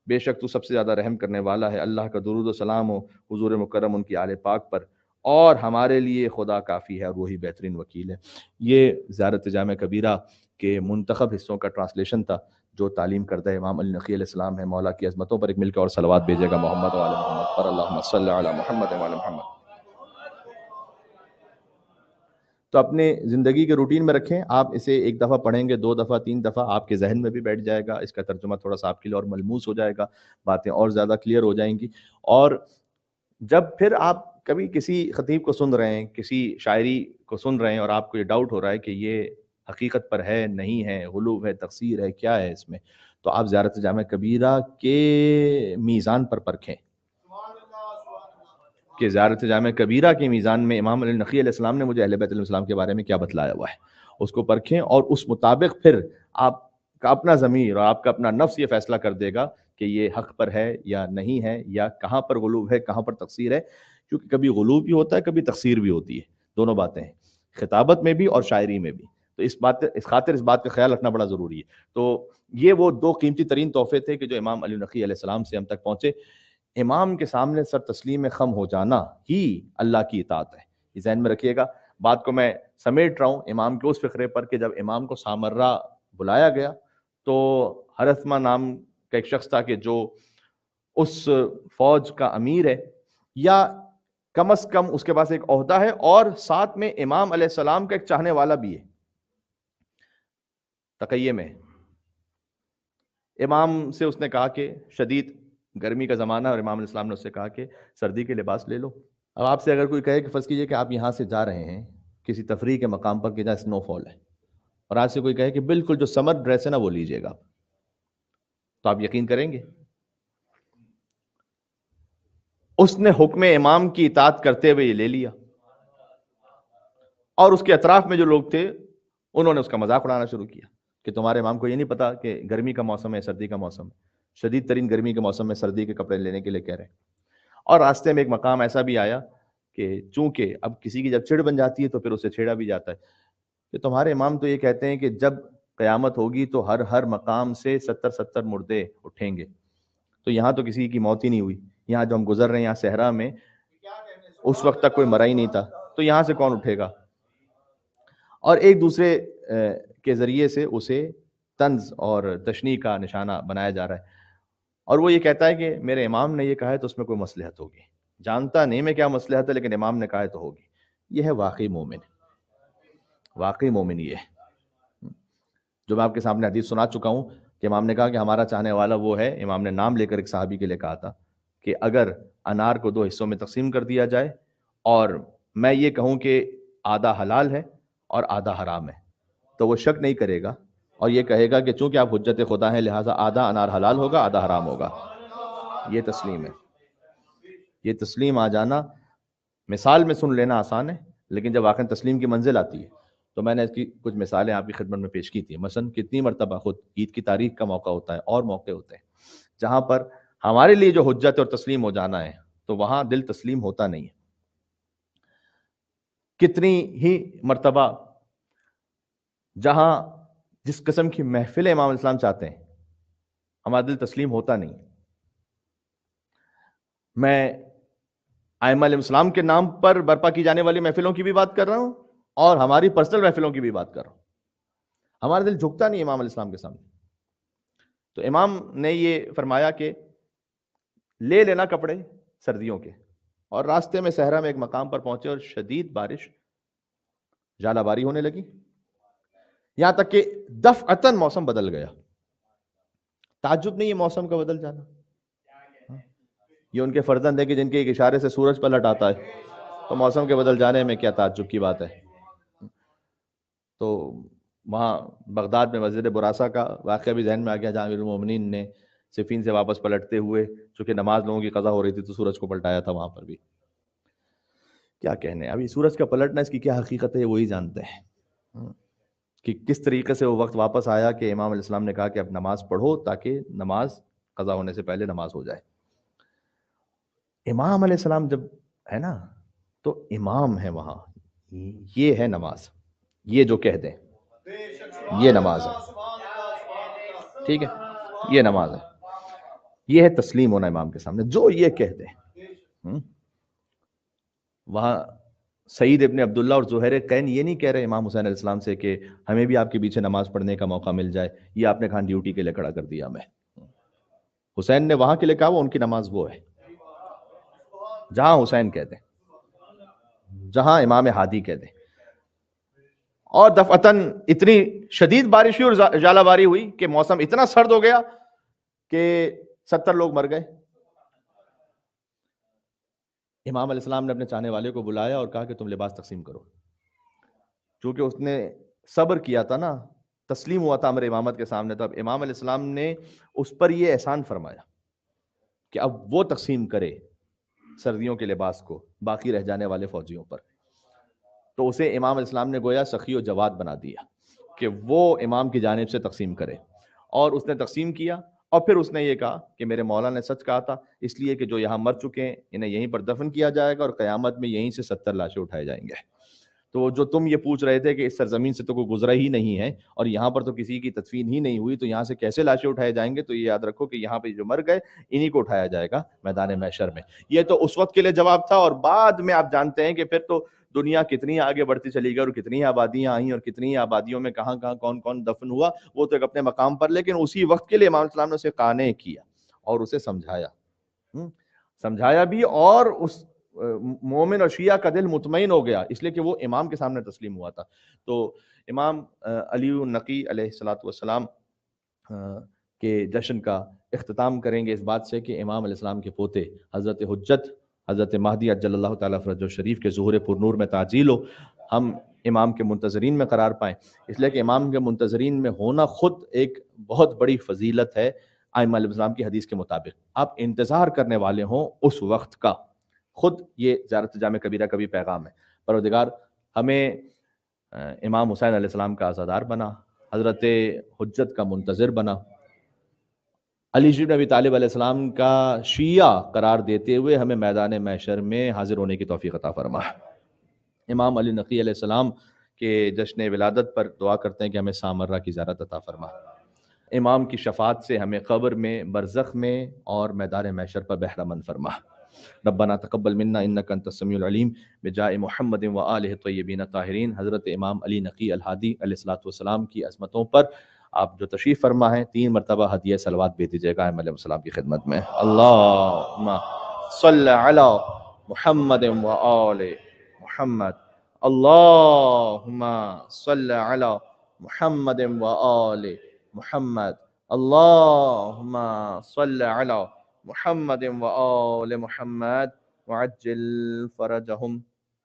بے شک تو سب سے زیادہ رحم کرنے والا ہے. اللہ کا درود و سلام ہو حضور مکرم ان کی آل پاک پر، اور ہمارے لیے خدا کافی ہے اور وہی بہترین وکیل ہے. یہ زیارت جامع کبیرہ کے منتخب حصوں کا ٹرانسلیشن تھا جو تعلیم کردہ امام علی نقی علیہ السلام ہے. مولا کی عظمتوں پر ایک مل کے اور صلوات بھیجے گا محمد و آل محمد پر، اللہم صلی علی محمد و آل محمد. تو اپنے زندگی کے روٹین میں رکھیں. آپ اسے ایک دفعہ پڑھیں گے، 2 دفعہ 3 دفعہ، آپ کے ذہن میں بھی بیٹھ جائے گا. اس کا ترجمہ تھوڑا سا آپ کے لیے اور ملموس ہو جائے گا، باتیں اور زیادہ کلیئر ہو جائیں گی. اور جب پھر آپ کبھی کسی خطیب کو سن رہے ہیں، کسی شاعری کو سن رہے ہیں اور آپ کو یہ ڈاؤٹ ہو رہا ہے کہ یہ حقیقت پر ہے نہیں ہے، غلو ہے، تقصیر ہے، کیا ہے اس میں، تو آپ زیارت جامع کبیرہ کے میزان پر پرکھیں کہ زیارت جامع کبیرہ کے میزان میں امام علی نقی علیہ السلام نے مجھے اہل بیت علیہ السلام کے بارے میں کیا بتلایا ہوا ہے. اس کو پرکھیں اور اس مطابق پھر آپ کا اپنا ضمیر اور آپ کا اپنا نفس یہ فیصلہ کر دے گا کہ یہ حق پر ہے یا نہیں ہے، یا کہاں پر غلو ہے، کہاں پر تقصیر ہے. کیونکہ کبھی غلو بھی ہوتا ہے، کبھی تقصیر بھی ہوتی ہے، دونوں باتیں ہیں، خطابت میں بھی اور شاعری میں بھی. تو اس خاطر اس بات کا خیال رکھنا بڑا ضروری ہے. تو یہ وہ دو قیمتی ترین تحفے تھے کہ جو امام علی نقی علیہ السلام سے ہم تک پہنچے. امام کے سامنے سر تسلیم خم ہو جانا ہی اللہ کی اطاعت ہے. یہ ذہن میں رکھیے گا. بات کو میں سمیٹ رہا ہوں امام کے اس فقرے پر کہ جب امام کو سامرہ بلایا گیا تو حرثمہ نام کا ایک شخص تھا کہ جو اس فوج کا امیر ہے، یا کم از کم اس کے پاس ایک عہدہ ہے، اور ساتھ میں امام علیہ السلام کا ایک چاہنے والا بھی ہے. تقیہ میں امام سے اس نے کہا کہ شدید گرمی کا زمانہ، اور امام علیہ السلام نے اس سے کہا کہ سردی کے لباس لے لو. اب آپ سے اگر کوئی کہے کہ فرض کیجئے کہ آپ یہاں سے جا رہے ہیں کسی تفریح کے مقام پر کہ جہاں سنو فال ہے، اور آپ سے کوئی کہے کہ بالکل جو سمر ڈریس ہے نا وہ لیجئے گا، تو آپ یقین کریں گے؟ اس نے حکم امام کی اطاعت کرتے ہوئے یہ لے لیا، اور اس کے اطراف میں جو لوگ تھے انہوں نے اس کا مذاق اڑانا شروع کیا کہ تمہارے امام کو یہ نہیں پتا کہ گرمی کا موسم ہے، سردی کا موسم ہے، شدید ترین گرمی کے موسم میں سردی کے کپڑے لینے کے لیے کہہ رہے ہیں. اور راستے میں ایک مقام ایسا بھی آیا کہ چونکہ اب کسی کی جب چڑ بن جاتی ہے تو پھر اسے چھیڑا بھی جاتا ہے کہ تمہارے امام تو یہ کہتے ہیں کہ جب قیامت ہوگی تو ہر مقام سے 70 مردے اٹھیں گے، تو یہاں تو کسی کی موت ہی نہیں ہوئی، یہاں جو ہم گزر رہے ہیں یہاں صحرا میں اس وقت تک کوئی مرا ہی نہیں تھا، تو یہاں سے کون اٹھے گا؟ اور ایک دوسرے کے ذریعے سے اسے طنز اور تشنیع کا نشانہ بنایا جا رہا ہے. اور وہ یہ کہتا ہے کہ میرے امام نے یہ کہا ہے تو اس میں کوئی مصلحت ہوگی، جانتا نہیں میں کیا مصلحت ہے، لیکن امام نے کہا ہے تو ہوگی. یہ ہے واقعی مومن. واقعی مومن یہ ہے جو میں آپ کے سامنے حدیث سنا چکا ہوں کہ امام نے کہا کہ ہمارا چاہنے والا وہ ہے. امام نے نام لے کر ایک صحابی کے لیے کہا تھا کہ اگر انار کو 2 حصوں میں تقسیم کر دیا جائے اور میں یہ کہوں کہ آدھا حلال ہے اور آدھا حرام ہے تو وہ شک نہیں کرے گا اور یہ کہے گا کہ چونکہ آپ حجت خدا ہیں لہٰذا آدھا انار حلال ہوگا آدھا حرام ہوگا. یہ تسلیم ہے. یہ تسلیم آ جانا مثال میں سن لینا آسان ہے، لیکن جب واقعی تسلیم کی منزل آتی ہے تو میں نے اس کی کچھ مثالیں آپ کی خدمت میں پیش کی تھی. مثلا کتنی مرتبہ خود عید کی تاریخ کا موقع ہوتا ہے اور موقع ہوتے ہیں جہاں پر ہمارے لیے جو حجت اور تسلیم ہو جانا ہے تو وہاں دل تسلیم ہوتا نہیں ہے. کتنی ہی مرتبہ جہاں جس قسم کی محفل امام اسلام چاہتے ہیں ہمارا دل تسلیم ہوتا نہیں. میں ائمہ علیہ السلام کے نام پر برپا کی جانے والی محفلوں کی بھی بات کر رہا ہوں اور ہماری پرسنل محفلوں کی بھی بات کر رہا ہوں. ہمارا دل جھکتا نہیں امام علیہ السلام کے سامنے. تو امام نے یہ فرمایا کہ لے لینا کپڑے سردیوں کے، اور راستے میں صحرا میں ایک مقام پر پہنچے اور شدید بارش ژالہ باری ہونے لگی، یہاں تک کہ دفعتاً موسم بدل گیا. تعجب نہیں ہے موسم کا بدل جانا، یہ ان کے فرزند ہے کہ جن کے ایک اشارے سے سورج پلٹ آتا ہے، تو موسم کے بدل جانے میں کیا تعجب کی بات ہے. تو وہاں بغداد میں مسجد براسا کا واقعہ بھی ذہن میں آ گیا جہاں امیر المومنین نے صفین سے واپس پلٹتے ہوئے چونکہ نماز لوگوں کی قضا ہو رہی تھی تو سورج کو پلٹایا تھا. وہاں پر بھی کیا کہنے، ابھی سورج کا پلٹنا اس کی کیا حقیقت ہے وہی جانتے ہیں کہ کس طریقے سے وہ وقت واپس آیا کہ امام علیہ السلام نے کہا کہ اب نماز پڑھو تاکہ نماز قضا ہونے سے پہلے نماز ہو جائے. امام علیہ السلام جب ہے نا تو امام ہے وہاں، یہ ہے نماز، یہ جو کہہ دیں یہ نماز ہے، ٹھیک ہے، یہ نماز ہے، یہ ہے تسلیم ہونا امام کے سامنے جو یہ کہہ دیں. وہاں سعید ابن عبداللہ اور زہیر قین یہ نہیں کہہ رہے امام حسین علیہ السلام سے کہ ہمیں بھی آپ کے پیچھے نماز پڑھنے کا موقع مل جائے، یہ آپ نے کہاں ڈیوٹی کے لیے کھڑا کر دیا. میں حسین نے وہاں کے لیے کہا وہ ان کی نماز وہ ہے جہاں حسین کہہ دیں، جہاں امام ہادی کہہ دیں. اور دفعتاً اتنی شدید بارش ہوئی اور ژالہ باری ہوئی کہ موسم اتنا سرد ہو گیا کہ 70 لوگ مر گئے. امام علیہ السلام نے اپنے چاہنے والے کو بلایا اور کہا کہ تم لباس تقسیم کرو. چونکہ اس نے صبر کیا تھا نا، تسلیم ہوا تھا امر امامت کے سامنے، تو اب امام علیہ السلام نے اس پر یہ احسان فرمایا کہ اب وہ تقسیم کرے سردیوں کے لباس کو باقی رہ جانے والے فوجیوں پر. تو اسے امام علیہ السلام نے گویا سخی و جواد بنا دیا کہ وہ امام کی جانب سے تقسیم کرے، اور اس نے تقسیم کیا اور پھر اس نے یہ کہا کہ میرے مولا نے سچ کہا تھا، اس لیے کہ جو یہاں مر چکے ہیں انہیں یہیں پر دفن کیا جائے گا اور قیامت میں یہیں سے 70 لاشیں اٹھائے جائیں گے۔ تو جو تم یہ پوچھ رہے تھے کہ اس سرزمین سے تو کوئی گزرا ہی نہیں ہے اور یہاں پر تو کسی کی تدفین ہی نہیں ہوئی، تو یہاں سے کیسے لاشیں اٹھائے جائیں گے؟ تو یہ یاد رکھو کہ یہاں پہ جو مر گئے انہی کو اٹھایا جائے گا میدان محشر میں۔ یہ تو اس وقت کے لیے جواب تھا، اور بعد میں آپ جانتے ہیں کہ پھر تو دنیا کتنی آگے بڑھتی چلی گئی اور کتنی آبادیاں آئیں اور کتنی آبادیوں میں کہاں کہاں کون کون دفن ہوا، وہ تو ایک اپنے مقام پر، لیکن اسی وقت کے لیے امام السلام نے اسے قانع کیا اور اسے سمجھایا، سمجھایا بھی، اور اس مومن اور شیعہ کا دل مطمئن ہو گیا، اس لیے کہ وہ امام کے سامنے تسلیم ہوا تھا۔ تو امام علی النقی علیہ الصلوۃ والسلام کے جشن کا اختتام کریں گے اس بات سے کہ امام علیہ السلام کے پوتے حضرت حجت حضرت مہدی عجل اللہ تعالیٰ فرجہ شریف کے ظہور پر نور میں تعجیل ہو، ہم امام کے منتظرین میں قرار پائیں، اس لیے کہ امام کے منتظرین میں ہونا خود ایک بہت بڑی فضیلت ہے۔ ائمہ علیہ السلام کی حدیث کے مطابق آپ انتظار کرنے والے ہوں اس وقت کا، خود یہ زیارت جامع کبیرہ کا بھی پیغام ہے۔ پروردگار ہمیں امام حسین علیہ السلام کا عزادار بنا، حضرت حجت کا منتظر بنا، علی بن ابی طالب علیہ السلام کا شیعہ قرار دیتے ہوئے ہمیں میدان محشر میں حاضر ہونے کی توفیق عطا فرما۔ امام علی نقی علیہ السلام کے جشن ولادت پر دعا کرتے ہیں کہ ہمیں سامرہ کی زیارت عطا فرما۔ امام کی شفاعت سے ہمیں قبر میں، برزخ میں اور میدان محشر پر بہرہ مند فرما۔ ربنا تقبل منا انک انت السمیع العلیم بجاہ محمد و آلہ الطیبین الطاہرین۔ حضرت امام علی نقی الہادی علیہ الصلوۃ والسلام کی عظمتوں پر آپ جو تشریف فرما ہیں 3 مرتبہ ہدیہ صلوات بھیج دیجیے گا علیہ السلام کی خدمت میں۔ اللہم صل علی محمد و آل محمد، اللہم صل علی محمد و آل محمد، اللہم صل علی محمد و آل محمد وعجل فرجہم